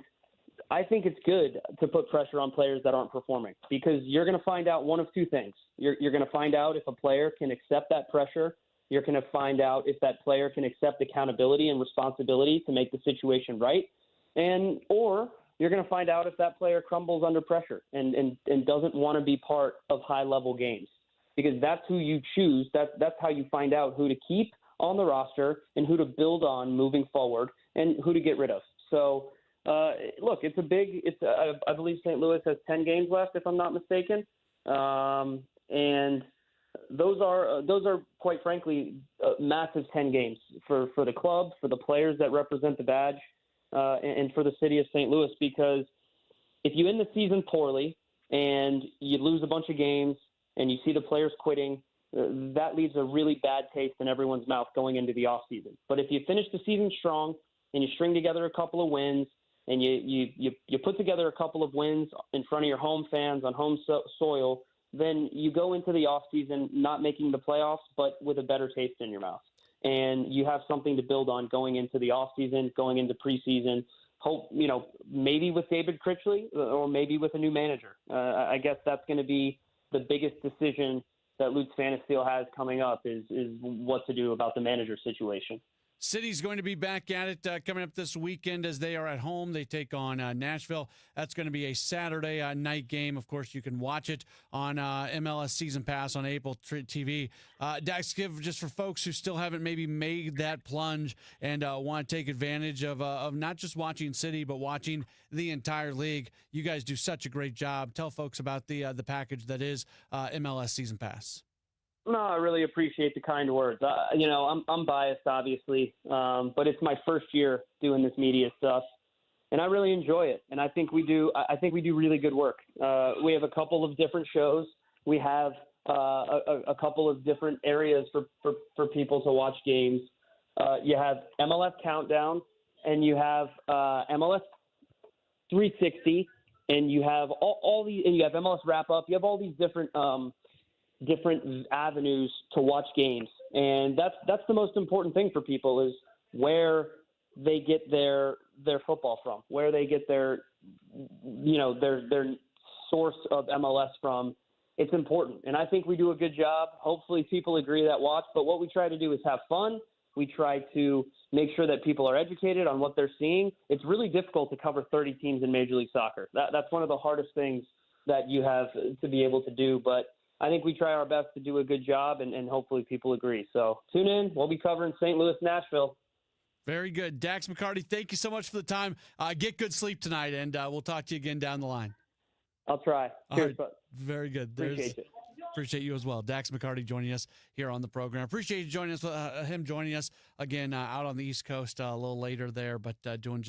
I think it's good to put pressure on players that aren't performing, because you're going to find out one of two things. You're going to find out if a player can accept that pressure. You're going to find out if that player can accept accountability and responsibility to make the situation right. Or you're going to find out if that player crumbles under pressure and doesn't want to be part of high-level games, because that's who you choose. That's how you find out who to keep on the roster and who to build on moving forward and who to get rid of. So, look, I believe St. Louis has 10 games left, if I'm not mistaken. And those are quite frankly massive 10 games for the club, for the players that represent the badge, and for the city of St. Louis, because if you end the season poorly and you lose a bunch of games and you see the players quitting, that leaves a really bad taste in everyone's mouth going into the offseason. But if you finish the season strong and you string together a couple of wins and you put together a couple of wins in front of your home fans on home soil, then you go into the offseason not making the playoffs, but with a better taste in your mouth. And you have something to build on going into the offseason, going into preseason. Hope, maybe with David Critchley or maybe with a new manager. I guess that's going to be the biggest decision that Lutz Pfannenstiel has coming up is what to do about the manager situation. City's going to be back at it coming up this weekend as they are at home. They take on Nashville. That's going to be a Saturday night game. Of course, you can watch it on MLS Season Pass on Apple TV. Dax, just for folks who still haven't maybe made that plunge and want to take advantage of not just watching City, but watching the entire league. You guys do such a great job. Tell folks about the package that is MLS Season Pass. No, I really appreciate the kind words. I'm biased, obviously, but it's my first year doing this media stuff, and I really enjoy it. And I think we do really good work. We have a couple of different shows. We have a couple of different areas for people to watch games. You have MLS Countdown, and you have MLS 360, and you have all these, and you have MLS Wrap Up. You have all these different avenues to watch games, and that's the most important thing for people is where they get their football from, where they get their source of MLS from. It's important, and I think we do a good job. Hopefully people agree that watch, but what we try to do is have fun. We try to make sure that people are educated on what they're seeing. It's really difficult to cover 30 teams in Major League Soccer. That's one of the hardest things that you have to be able to do, but I think we try our best to do a good job, and hopefully people agree. So tune in. We'll be covering St. Louis, Nashville. Very good. Dax McCarty, thank you so much for the time. Get good sleep tonight, and we'll talk to you again down the line. I'll try. Cheers, right. Very good. Appreciate it. Appreciate you as well. Dax McCarty joining us here on the program. Appreciate you joining us, him joining us again out on the East Coast a little later there, but doing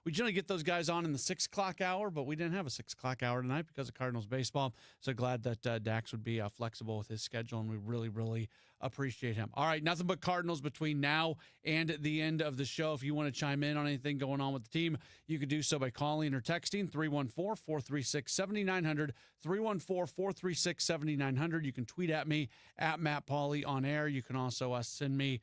we generally get those guys on in the 6 o'clock hour, but we didn't have a 6 o'clock hour tonight because of Cardinals baseball. So glad that Dax would be flexible with his schedule, and we really, really appreciate him. All right, nothing but Cardinals between now and the end of the show. If you want to chime in on anything going on with the team, you can do so by calling or texting 314-436-7900, 314-436-7900. You can tweet at me at Matt Pauley on air. You can also send me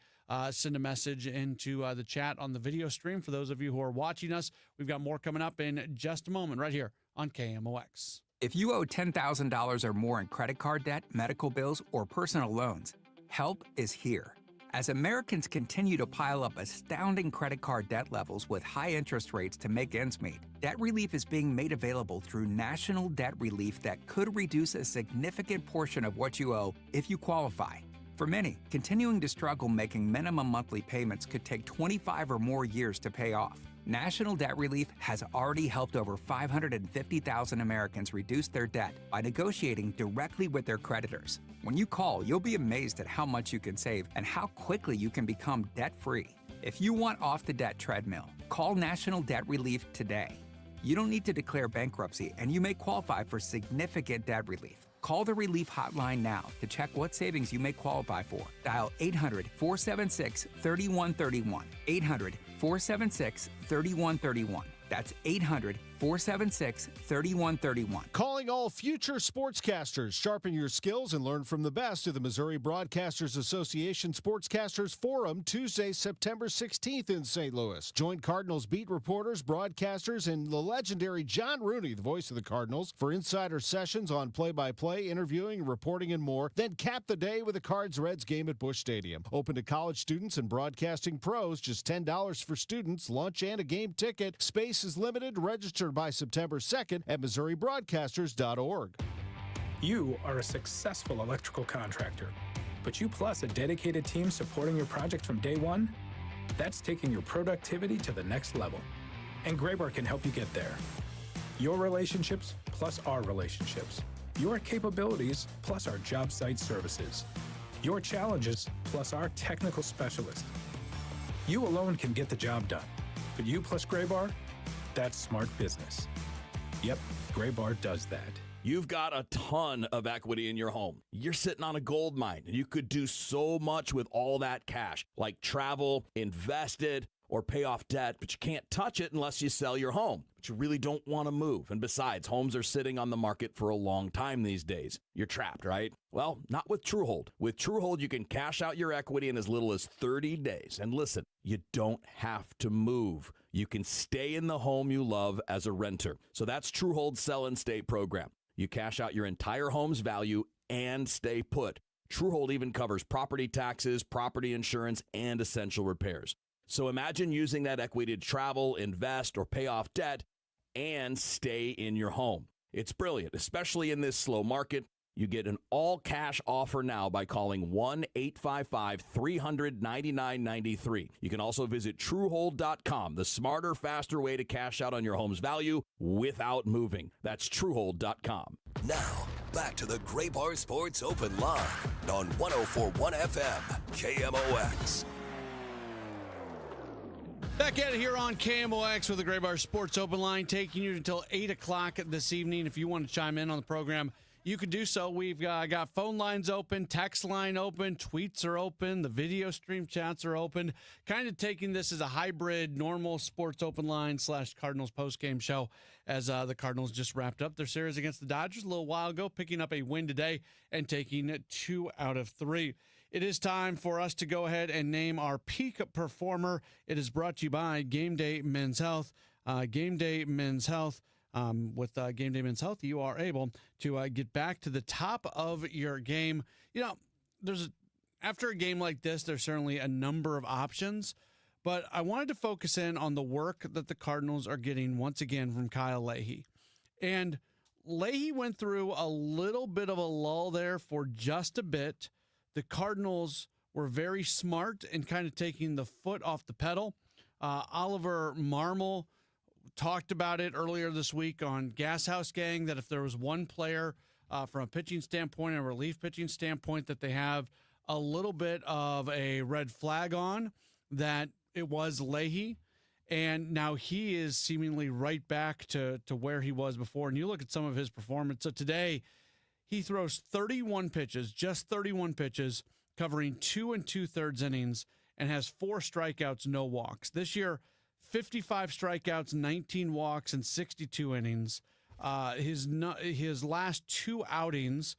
send a message into the chat on the video stream. For those of you who are watching us, we've got more coming up in just a moment right here on KMOX. If you owe $10,000 or more in credit card debt, medical bills, or personal loans, help is here. As Americans continue to pile up astounding credit card debt levels with high interest rates to make ends meet, debt relief is being made available through national debt relief that could reduce a significant portion of what you owe if you qualify. For many, continuing to struggle making minimum monthly payments could take 25 or more years to pay off. National Debt Relief has already helped over 550,000 Americans reduce their debt by negotiating directly with their creditors. When you call, you'll be amazed at how much you can save and how quickly you can become debt-free. If you want off the debt treadmill, call National Debt Relief today. You don't need to declare bankruptcy, and you may qualify for significant debt relief. Call the Relief Hotline now to check what savings you may qualify for. Dial 800-476-3131. 800-476-3131. That's 800-476-3131. Calling all future sportscasters. Sharpen your skills and learn from the best of the Missouri Broadcasters Association Sportscasters Forum Tuesday, September 16th in St. Louis. Join Cardinals beat reporters, broadcasters, and the legendary John Rooney, the voice of the Cardinals, for insider sessions on play-by-play, interviewing, reporting, and more. Then cap the day with a Cards-Reds game at Busch Stadium. Open to college students and broadcasting pros. Just $10 for students, lunch, and a game ticket. Space is limited. Register by September 2nd at MissouriBroadcasters.org. You are a successful electrical contractor, but you plus a dedicated team supporting your project from day one? That's taking your productivity to the next level. And Graybar can help you get there. Your relationships plus our relationships. Your capabilities plus our job site services. Your challenges plus our technical specialists. You alone can get the job done, but you plus Graybar, that's smart business. Yep, Graybar does that. You've got a ton of equity in your home. You're sitting on a gold mine, and you could do so much with all that cash, like travel, invest it, or pay off debt, but you can't touch it unless you sell your home. But you really don't want to move. And besides, homes are sitting on the market for a long time these days. You're trapped, right? Well, not with TrueHold. With TrueHold, you can cash out your equity in as little as 30 days. And listen, you don't have to move. You can stay in the home you love as a renter. So that's TrueHold's Sell and Stay program. You cash out your entire home's value and stay put. TrueHold even covers property taxes, property insurance, and essential repairs. So imagine using that equity to travel, invest, or pay off debt and stay in your home. It's brilliant, especially in this slow market. You get an all-cash offer now by calling 1-855-300-9993. You can also visit TrueHold.com, the smarter, faster way to cash out on your home's value without moving. That's TrueHold.com. Now, back to the Graybar Sports Open Line on 104.1 FM, KMOX. Back at it here on KMOX with the Graybar Sports Open Line, taking you until 8 o'clock this evening. If you want to chime in on the program, you could do so. We've got phone lines open, text line open, tweets are open, the video stream chats are open. Kind of taking this as a hybrid, normal sports open line / Cardinals postgame show as the Cardinals just wrapped up their series against the Dodgers a little while ago, picking up a win today and taking 2 out of 3. It is time for us to go ahead and name our peak performer. It is brought to you by Game Day Men's Health. Game Day Men's Health. With Game Day Men's Health, you are able to get back to the top of your game. You know, after a game like this, there's certainly a number of options, but I wanted to focus in on the work that the Cardinals are getting once again from Kyle Leahy. And Leahy went through a little bit of a lull there for just a bit. The Cardinals were very smart in kind of taking the foot off the pedal. Oliver Marmol talked about it earlier this week on Gas House Gang, that if there was one player from a pitching standpoint and a relief pitching standpoint that they have a little bit of a red flag on, that it was Leahy. And now he is seemingly right back to where he was before. And you look at some of his performance. So today, he throws 31 pitches, just 31 pitches, covering 2 2/3 innings, and has 4 strikeouts, no walks. This year, 55 strikeouts, 19 walks, and 62 innings. His last 2 outings,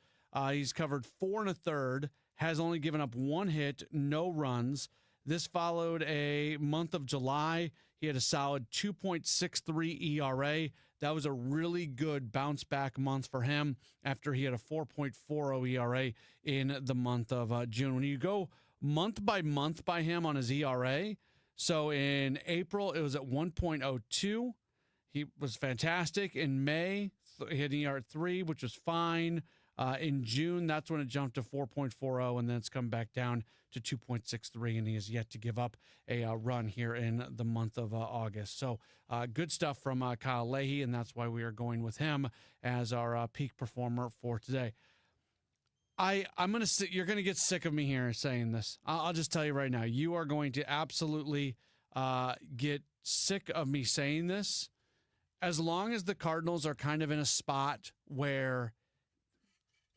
he's covered 4 1/3, has only given up 1 hit, no runs. This followed a month of July. He had a solid 2.63 ERA. That was a really good bounce back month for him after he had a 4.40 ERA in the month of June. When you go month by him on his ERA, so in April, it was at 1.02. He was fantastic. In May, he had an ERA at 3, which was fine. In June, that's when it jumped to 4.40, and then it's come back down to 2.63, and he has yet to give up a run here in the month of August. So good stuff from Kyle Leahy, and that's why we are going with him as our peak performer for today. I'm going to you're going to get sick of me here saying this. I'll just tell you right now, you are going to absolutely get sick of me saying this. As long as the Cardinals are kind of in a spot where,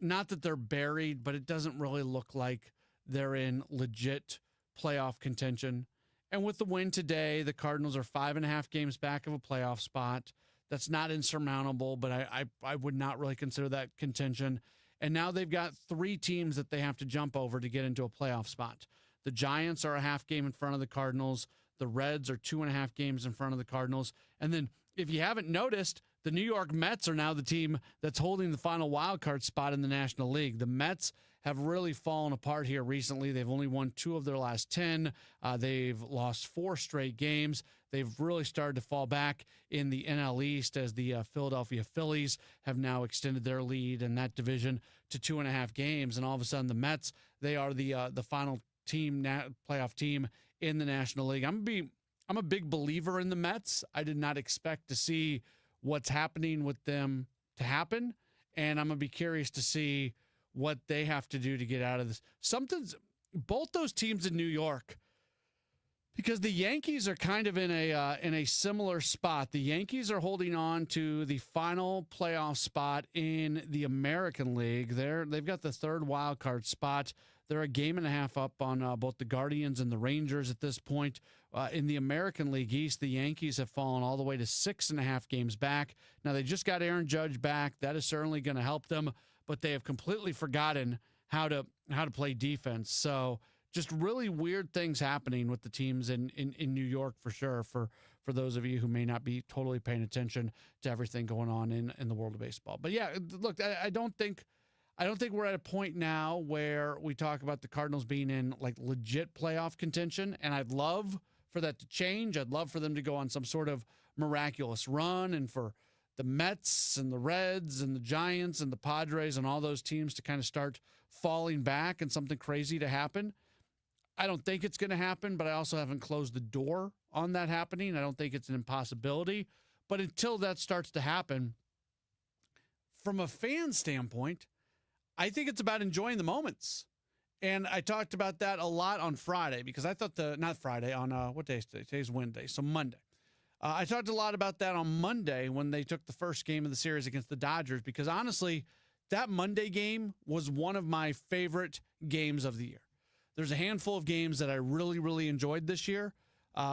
not that they're buried, but it doesn't really look like they're in legit playoff contention. And with the win today, the Cardinals are 5.5 games back of a playoff spot. That's not insurmountable, but I would not really consider that contention. And now they've got 3 teams that they have to jump over to get into a playoff spot. The Giants are a half game in front of the Cardinals. The Reds are 2.5 games in front of the Cardinals. And then, if you haven't noticed, the New York Mets are now the team that's holding the final wild card spot in the National League. The Mets have really fallen apart here recently. They've only won 2 of their last 10. They've lost 4 straight games. They've really started to fall back in the NL East as the Philadelphia Phillies have now extended their lead in that division to 2.5 games. And all of a sudden, the Mets, they are the final team, playoff team in the National League. I'm a big believer in the Mets. I did not expect to see what's happening with them to happen, and I'm going to be curious to see what they have to do to get out of this. Both those teams in New York, because the Yankees are kind of in a similar spot. The Yankees are holding on to the final playoff spot in the American League. They've got the 3rd wild card spot. They're a game and a half up on both the Guardians and the Rangers at this point. In the American League East, the Yankees have fallen all the way to 6.5 games back. Now, they just got Aaron Judge back. That is certainly going to help them, but they have completely forgotten how to play defense. So just really weird things happening with the teams in New York for sure, for those of you who may not be totally paying attention to everything going on in the world of baseball. But yeah, look, I don't think we're at a point now where we talk about the Cardinals being in like legit playoff contention, and I'd love for that to change. I'd love for them to go on some sort of miraculous run, and for the Mets and the Reds and the Giants and the Padres and all those teams to kind of start falling back and something crazy to happen. I don't think it's going to happen, but I also haven't closed the door on that happening. I don't think it's an impossibility, but until that starts to happen, from a fan standpoint, I think it's about enjoying the moments. And I talked about that a lot on Friday, because I thought not Friday, on what day is today? Today's Wednesday, so Monday. I talked a lot about that on Monday when they took the first game of the series against the Dodgers, because honestly, that Monday game was one of my favorite games of the year. There's a handful of games that I really, really enjoyed this year,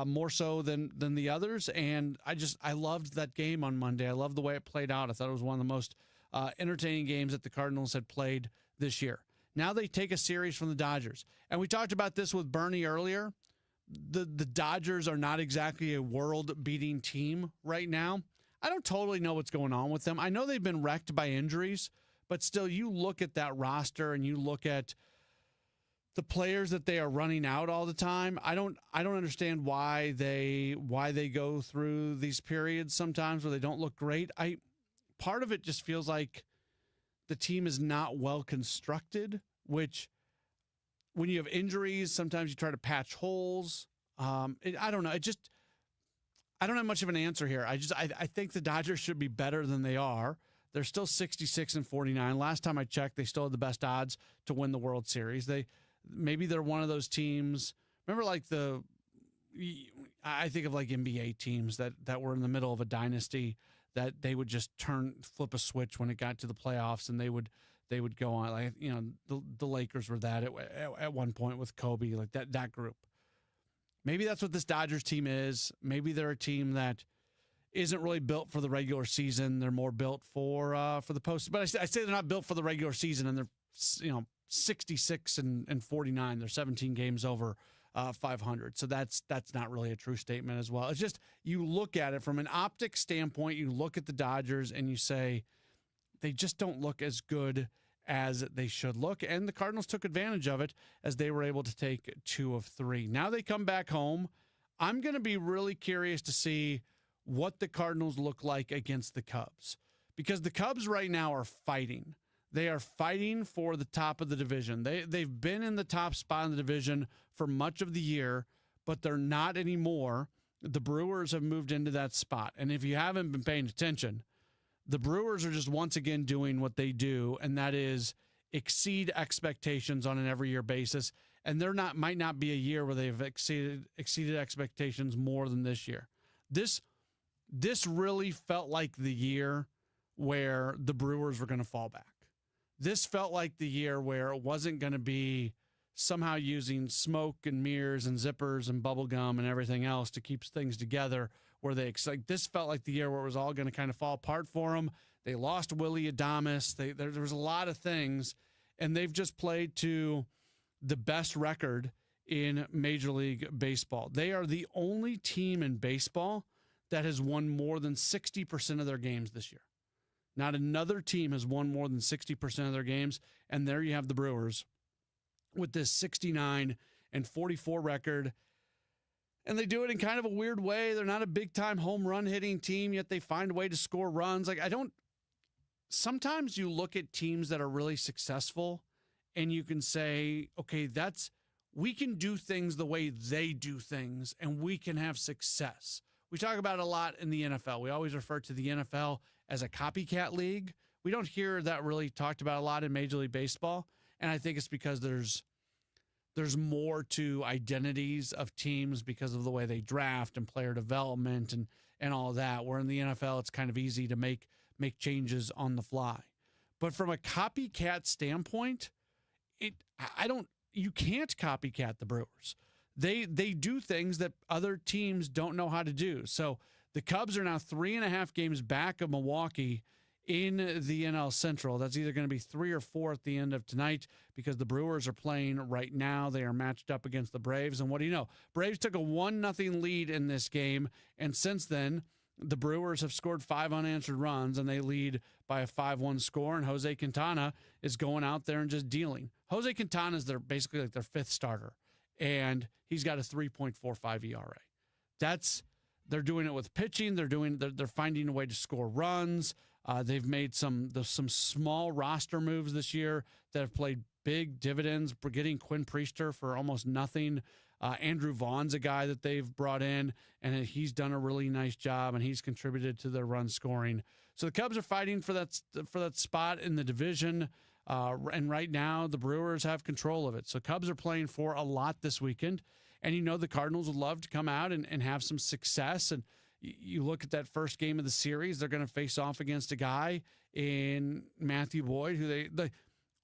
more so than the others. And I loved that game on Monday. I loved the way it played out. I thought it was one of the most entertaining games that the Cardinals had played this year. Now they take a series from the Dodgers. And we talked about this with Bernie earlier. The Dodgers are not exactly a world-beating team right now. I don't totally know what's going on with them. I know they've been wrecked by injuries, but still, you look at that roster and you look at the players that they are running out all the time. I don't understand why they go through these periods sometimes where they don't look great. Part of it just feels like the team is not well constructed, which when you have injuries, sometimes you try to patch holes. I don't know. I don't have much of an answer here. I think the Dodgers should be better than they are. They're still 66-49. Last time I checked, they still had the best odds to win the World Series. Maybe they're one of those teams. Remember, like I think of like NBA teams that were in the middle of a dynasty, that they would just flip a switch when it got to the playoffs, and they would go on. Like, the Lakers were that at one point with Kobe, like that group. Maybe that's what this Dodgers team is. Maybe they're a team that isn't really built for the regular season. They're more built for the post. But I say they're not built for the regular season, and they're 66-49. They're 17 games over .500. So that's not really a true statement as well. It's just you look at it from an optic standpoint. You look at the Dodgers and you say they just don't look as good as they should look. And the Cardinals took advantage of it as they were able to take 2 of 3. Now they come back home. I'm going to be really curious to see what the Cardinals look like against the Cubs, because the Cubs right now are fighting. They are fighting for the top of the division. They've been in the top spot in the division for much of the year, but they're not anymore. The Brewers have moved into that spot. And if you haven't been paying attention, the Brewers are just once again doing what they do, and that is exceed expectations on an every year basis. And there might not be a year where they've exceeded expectations more than this year. This really felt like the year where the Brewers were going to fall back. This felt like the year where it wasn't going to be somehow using smoke and mirrors and zippers and bubble gum and everything else to keep things together. This felt like the year where it was all going to kind of fall apart for them. They lost Willie Adames. There was a lot of things, and they've just played to the best record in Major League Baseball. They are the only team in baseball that has won more than 60% of their games this year. Not another team has won more than 60% of their games, and there you have the Brewers with this 69-44 record. And they do it in kind of a weird way. They're not a big-time home run hitting team, yet they find a way to score runs. Sometimes you look at teams that are really successful and you can say, okay, we can do things the way they do things and we can have success. We talk about it a lot in the NFL. We always refer to the NFL as a copycat league. We don't hear that really talked about a lot in Major League Baseball. And I think it's because there's more to identities of teams because of the way they draft and player development and all of that. Where in the NFL, it's kind of easy to make changes on the fly. But from a copycat standpoint, you can't copycat the Brewers. They do things that other teams don't know how to do. So the Cubs are now 3.5 games back of Milwaukee in the NL Central. That's either going to be 3 or 4 at the end of tonight because the Brewers are playing right now. They are matched up against the Braves. And what do you know? Braves took a 1-0 lead in this game. And since then, the Brewers have scored 5 unanswered runs, and they lead by a 5-1 score. And Jose Quintana is going out there and just dealing. Jose Quintana is basically like their 5th starter, and he's got a 3.45 ERA. They're doing it with pitching. They're finding a way to score runs. They've made some small roster moves this year that have played big dividends. We're getting Quinn Priester for almost nothing. Andrew Vaughn's a guy that they've brought in, and he's done a really nice job, and he's contributed to their run scoring. So the Cubs are fighting for that spot in the division, and right now the Brewers have control of it. So Cubs are playing for a lot this weekend, and the Cardinals would love to come out and have some success. And you look at that first game of the series, they're going to face off against a guy in Matthew Boyd, who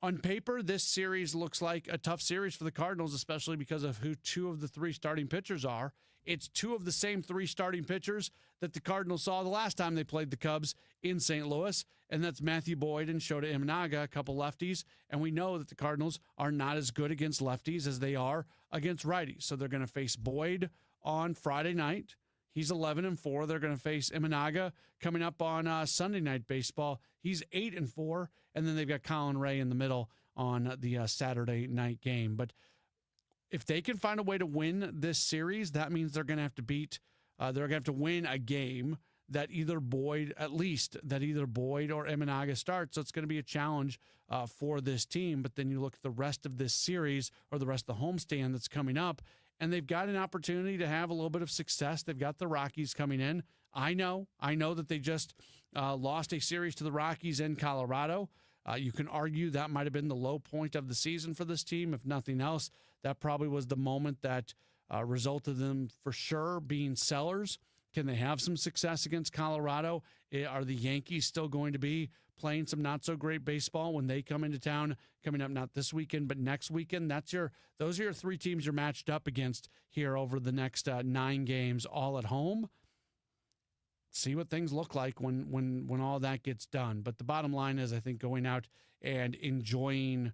on paper, this series looks like a tough series for the Cardinals, especially because of who 2 of the 3 starting pitchers are. It's 2 of the same 3 starting pitchers that the Cardinals saw the last time they played the Cubs in St. Louis, and that's Matthew Boyd and Shota Imanaga, a couple lefties. And we know that the Cardinals are not as good against lefties as they are against righties. So they're going to face Boyd on Friday night. He's 11-4. They're going to face Imanaga coming up on Sunday Night Baseball. He's 8-4, and then they've got Colin Ray in the middle on the Saturday night game. But if they can find a way to win this series, that means they're going to have to they're going to have to win a game that either Boyd or Imanaga starts. So it's going to be a challenge for this team. But then you look at the rest of this series or the rest of the homestand that's coming up, and they've got an opportunity to have a little bit of success. They've got the Rockies coming in. I know that they just lost a series to the Rockies in Colorado. You can argue that might have been the low point of the season for this team. If nothing else, that probably was the moment that resulted in them for sure being sellers. Can they have some success against Colorado? Are the Yankees still going to be playing some not-so-great baseball when they come into town, coming up not this weekend, but next weekend? Those are your 3 teams you're matched up against here over the next 9 games, all at home. See what things look like when all that gets done. But the bottom line is, I think, going out and enjoying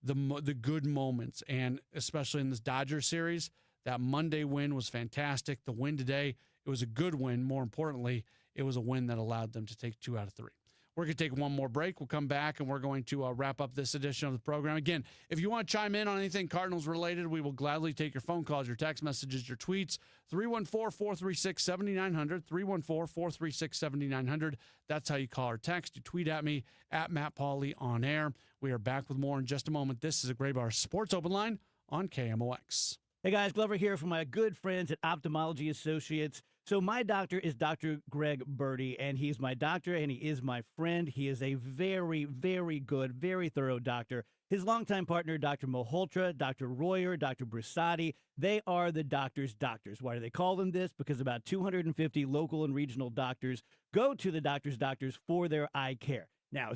the good moments, and especially in this Dodger series, That Monday win was fantastic. The win today, it was a good win. More importantly, it was a win that allowed them to take 2 out of 3. We're going to take one more break. We'll come back, and we're going to wrap up this edition of the program. Again, if you want to chime in on anything Cardinals related, we will gladly take your phone calls, your text messages, your tweets. 314-436-7900, 314-436-7900. That's how you call or text. You tweet at me, at Matt Pauley on air. We are back with more in just a moment. This is a Gray Bar Sports Open Line on KMOX. Hey guys, Glover here from my good friends at Ophthalmology Associates. So my doctor is Dr. Greg Birdie, and he's my doctor, and he is my friend. He is a very, very good, very thorough doctor. His longtime partner, Dr. Malhotra, Dr. Royer, Dr. Brusati, they are the doctor's doctors. Why do they call them this? Because about 250 local and regional doctors go to the doctor's doctors for their eye care. Now,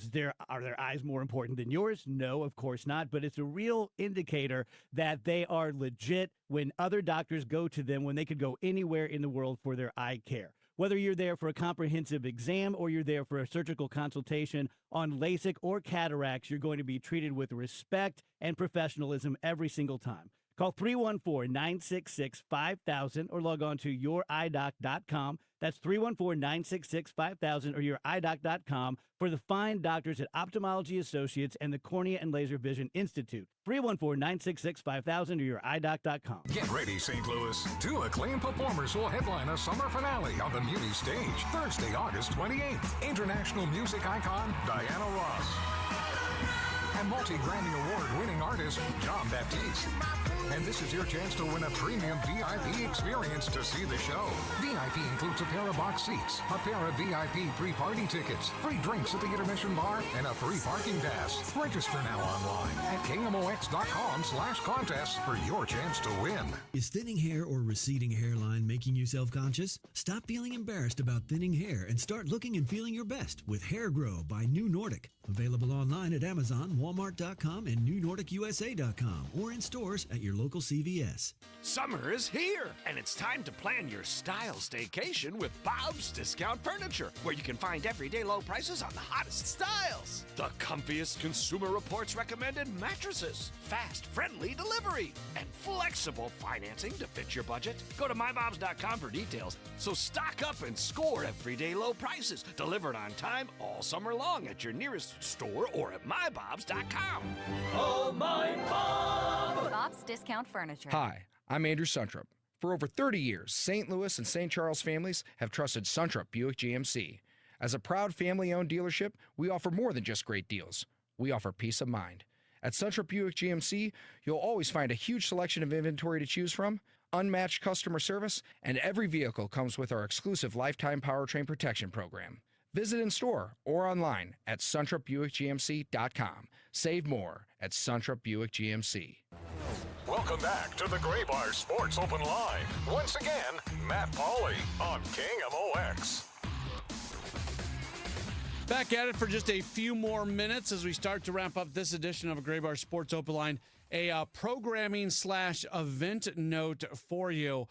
are their eyes more important than yours? No, of course not. But it's a real indicator that they are legit when other doctors go to them when they could go anywhere in the world for their eye care. Whether you're there for a comprehensive exam or you're there for a surgical consultation on LASIK or cataracts, you're going to be treated with respect and professionalism every single time. Call 314-966-5000 or log on to youridoc.com. That's 314-966-5000 or youridoc.com for the fine doctors at Ophthalmology Associates and the Cornea and Laser Vision Institute. 314-966-5000 or youridoc.com. Get ready, St. Louis. 2 acclaimed performers will headline a summer finale on the Muni stage Thursday, August 28th. International music icon Diana Ross and multi-Grammy Award-winning artist John Baptiste. And this is your chance to win a premium VIP experience to see the show. VIP includes a pair of box seats, a pair of VIP pre-party tickets, free drinks at the intermission bar, and a free parking pass. Register now online at KMOX.com/contest for your chance to win. Is thinning hair or receding hairline making you self-conscious? Stop feeling embarrassed about thinning hair and start looking and feeling your best with Hair Grow by New Nordic. Available online at Amazon, Walmart.com, and NewNordicUSA.com, or in stores at your local CVS. Summer is here, and it's time to plan your style staycation with Bob's Discount Furniture, where you can find everyday low prices on the hottest styles. The comfiest Consumer Reports recommended mattresses, fast, friendly delivery, and flexible financing to fit your budget. Go to mybobs.com for details. So stock up and score everyday low prices, delivered on time all summer long at your nearest store or at mybobs.com. Oh, my Bob! Bob's Discount Furniture. Hi, I'm Andrew Suntrup. For over 30 years, St. Louis and St. Charles families have trusted Suntrup Buick GMC. As a proud family-owned dealership, we offer more than just great deals. We offer peace of mind. At Suntrup Buick GMC, you'll always find a huge selection of inventory to choose from, unmatched customer service, and every vehicle comes with our exclusive lifetime powertrain protection program. Visit in store or online at SuntrupBuickGMC.com. Save more at Suntrup Buick GMC. Welcome back to the Gray Bar Sports Open Line. Once again, Matt Pauley on KMOX. Back at it for just a few more minutes as we start to wrap up this edition of a Gray Bar Sports Open Line. A programming/event note for you.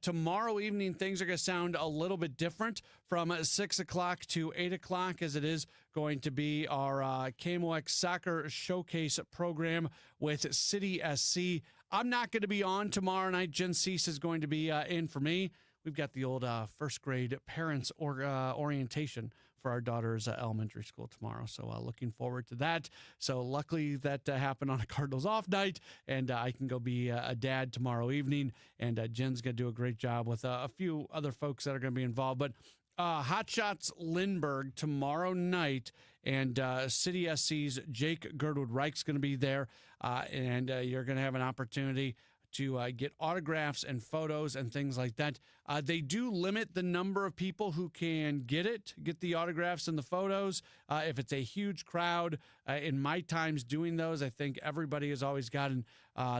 Tomorrow evening, things are going to sound a little bit different from 6 o'clock to 8 o'clock, as it is going to be our KMOX Soccer Showcase program with City SC. I'm not going to be on tomorrow night. Jen Cease is going to be in for me. We've got the old first grade parents orientation for our daughter's elementary school tomorrow. So looking forward to that. So luckily that happened on a Cardinals off night, and I can go be a dad tomorrow evening. And Jen's going to do a great job with a few other folks that are going to be involved. But Hot Shots Lindbergh tomorrow night, and City SC's Jake Girdwood-Reich's going to be there. And you're going to have an opportunity to get autographs and photos and things like that. They do limit the number of people who can get the autographs and the photos. If it's a huge crowd, in my times doing those, I think everybody has always gotten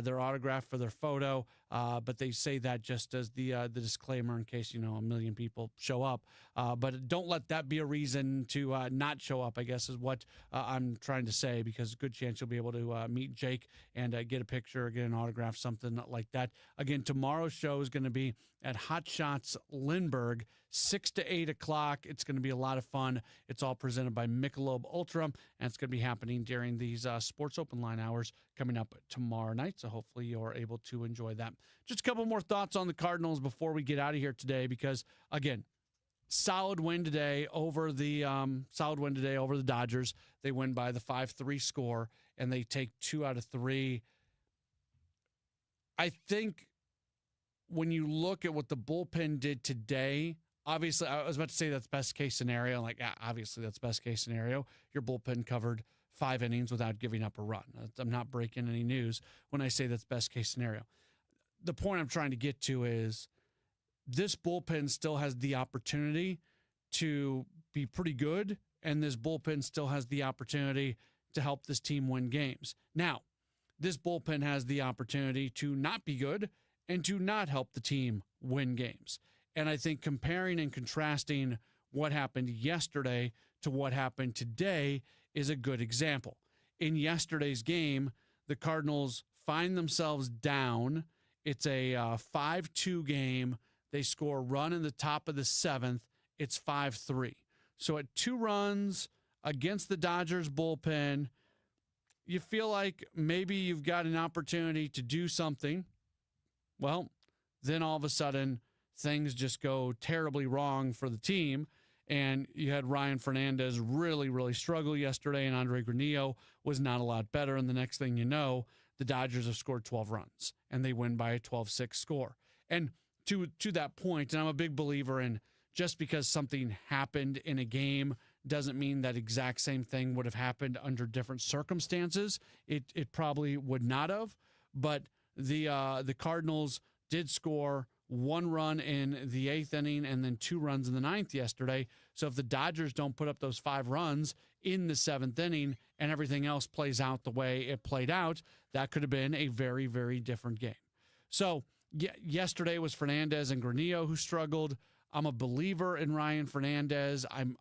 their autograph for their photo. But they say that just as the disclaimer in case, a million people show up. But don't let that be a reason to not show up, I guess, is what I'm trying to say, because a good chance you'll be able to meet Jake and get a picture, get an autograph, something like that. Again, tomorrow's show is going to be at Hot Shots Lindbergh, 6 to 8 o'clock. It's going to be a lot of fun. It's all presented by Michelob Ultra, and it's going to be happening during these Sports Open Line hours coming up tomorrow night. So hopefully you're able to enjoy that. Just a couple more thoughts on the Cardinals before we get out of here today, because again, solid win today over the Dodgers. They win by the 5-3 score, and they take 2 out of 3. I think when you look at what the bullpen did today, obviously, I was about to say that's best case scenario. Like, yeah, obviously, that's best case scenario. Your bullpen covered 5 innings without giving up a run. I'm not breaking any news when I say that's best case scenario. The point I'm trying to get to is this bullpen still has the opportunity to be pretty good, and this bullpen still has the opportunity to help this team win games. Now, this bullpen has the opportunity to not be good and to not help the team win games. And I think comparing and contrasting what happened yesterday to what happened today is a good example. In yesterday's game, the Cardinals find themselves down. It's a 5-2 game. They score a run in the top of the 7th. It's 5-3. So at 2 runs against the Dodgers bullpen, you feel like maybe you've got an opportunity to do something. Well, then all of a sudden, things just go terribly wrong for the team. And you had Ryan Fernandez really, really struggle yesterday, and Andre Granillo was not a lot better. And the next thing you know, the Dodgers have scored 12 runs, and they win by a 12-6 score. And to that point, and I'm a big believer in just because something happened in a game doesn't mean that exact same thing would have happened under different circumstances. It probably would not have, but the Cardinals did score 1 run in the 8th inning and then 2 runs in the 9th yesterday. So if the Dodgers don't put up those 5 runs in the 7th inning and everything else plays out the way it played out, that could have been a very, very different game. So yesterday was Fernandez and Granillo who struggled. I'm a believer in Ryan Fernandez. I'm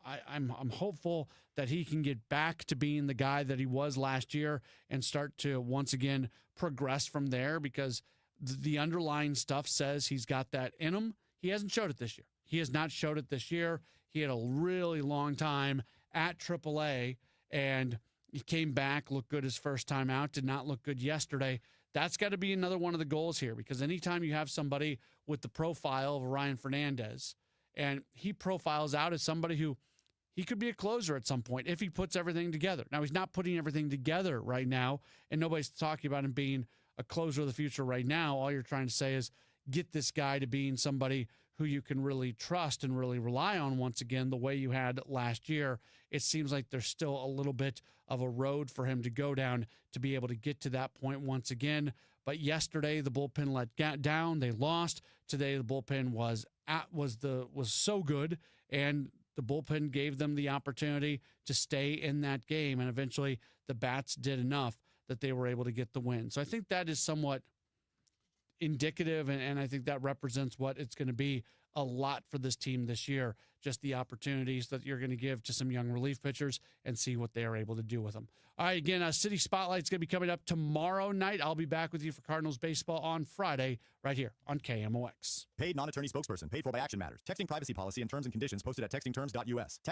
hopeful that he can get back to being the guy that he was last year and start to once again progress from there, because the underlying stuff says he's got that in him. He hasn't showed it this year. He has not showed it this year. He had a really long time at AAA, and he came back, looked good his first time out, did not look good yesterday. That's got to be another one of the goals here, because anytime you have somebody with the profile of Ryan Fernandez, and he profiles out as somebody who he could be a closer at some point if he puts everything together. Now, he's not putting everything together right now, and nobody's talking about him being a closer of the future right now. All you're trying to say is get this guy to being somebody who you can really trust and really rely on once again, the way you had last year. It seems like there's still a little bit of a road for him to go down to be able to get to that point once again. But yesterday the bullpen let down. They lost. Today the bullpen was so good, and the bullpen gave them the opportunity to stay in that game. And eventually the bats did enough that they were able to get the win. So I think that is somewhat indicative, and I think that represents what it's going to be a lot for this team this year, just the opportunities that you're going to give to some young relief pitchers and see what they are able to do with them. All right, again, City Spotlight's going to be coming up tomorrow night. I'll be back with you for Cardinals baseball on Friday right here on KMOX. Paid non-attorney spokesperson. Paid for by Action Matters. Texting privacy policy and terms and conditions posted at textingterms.us. Text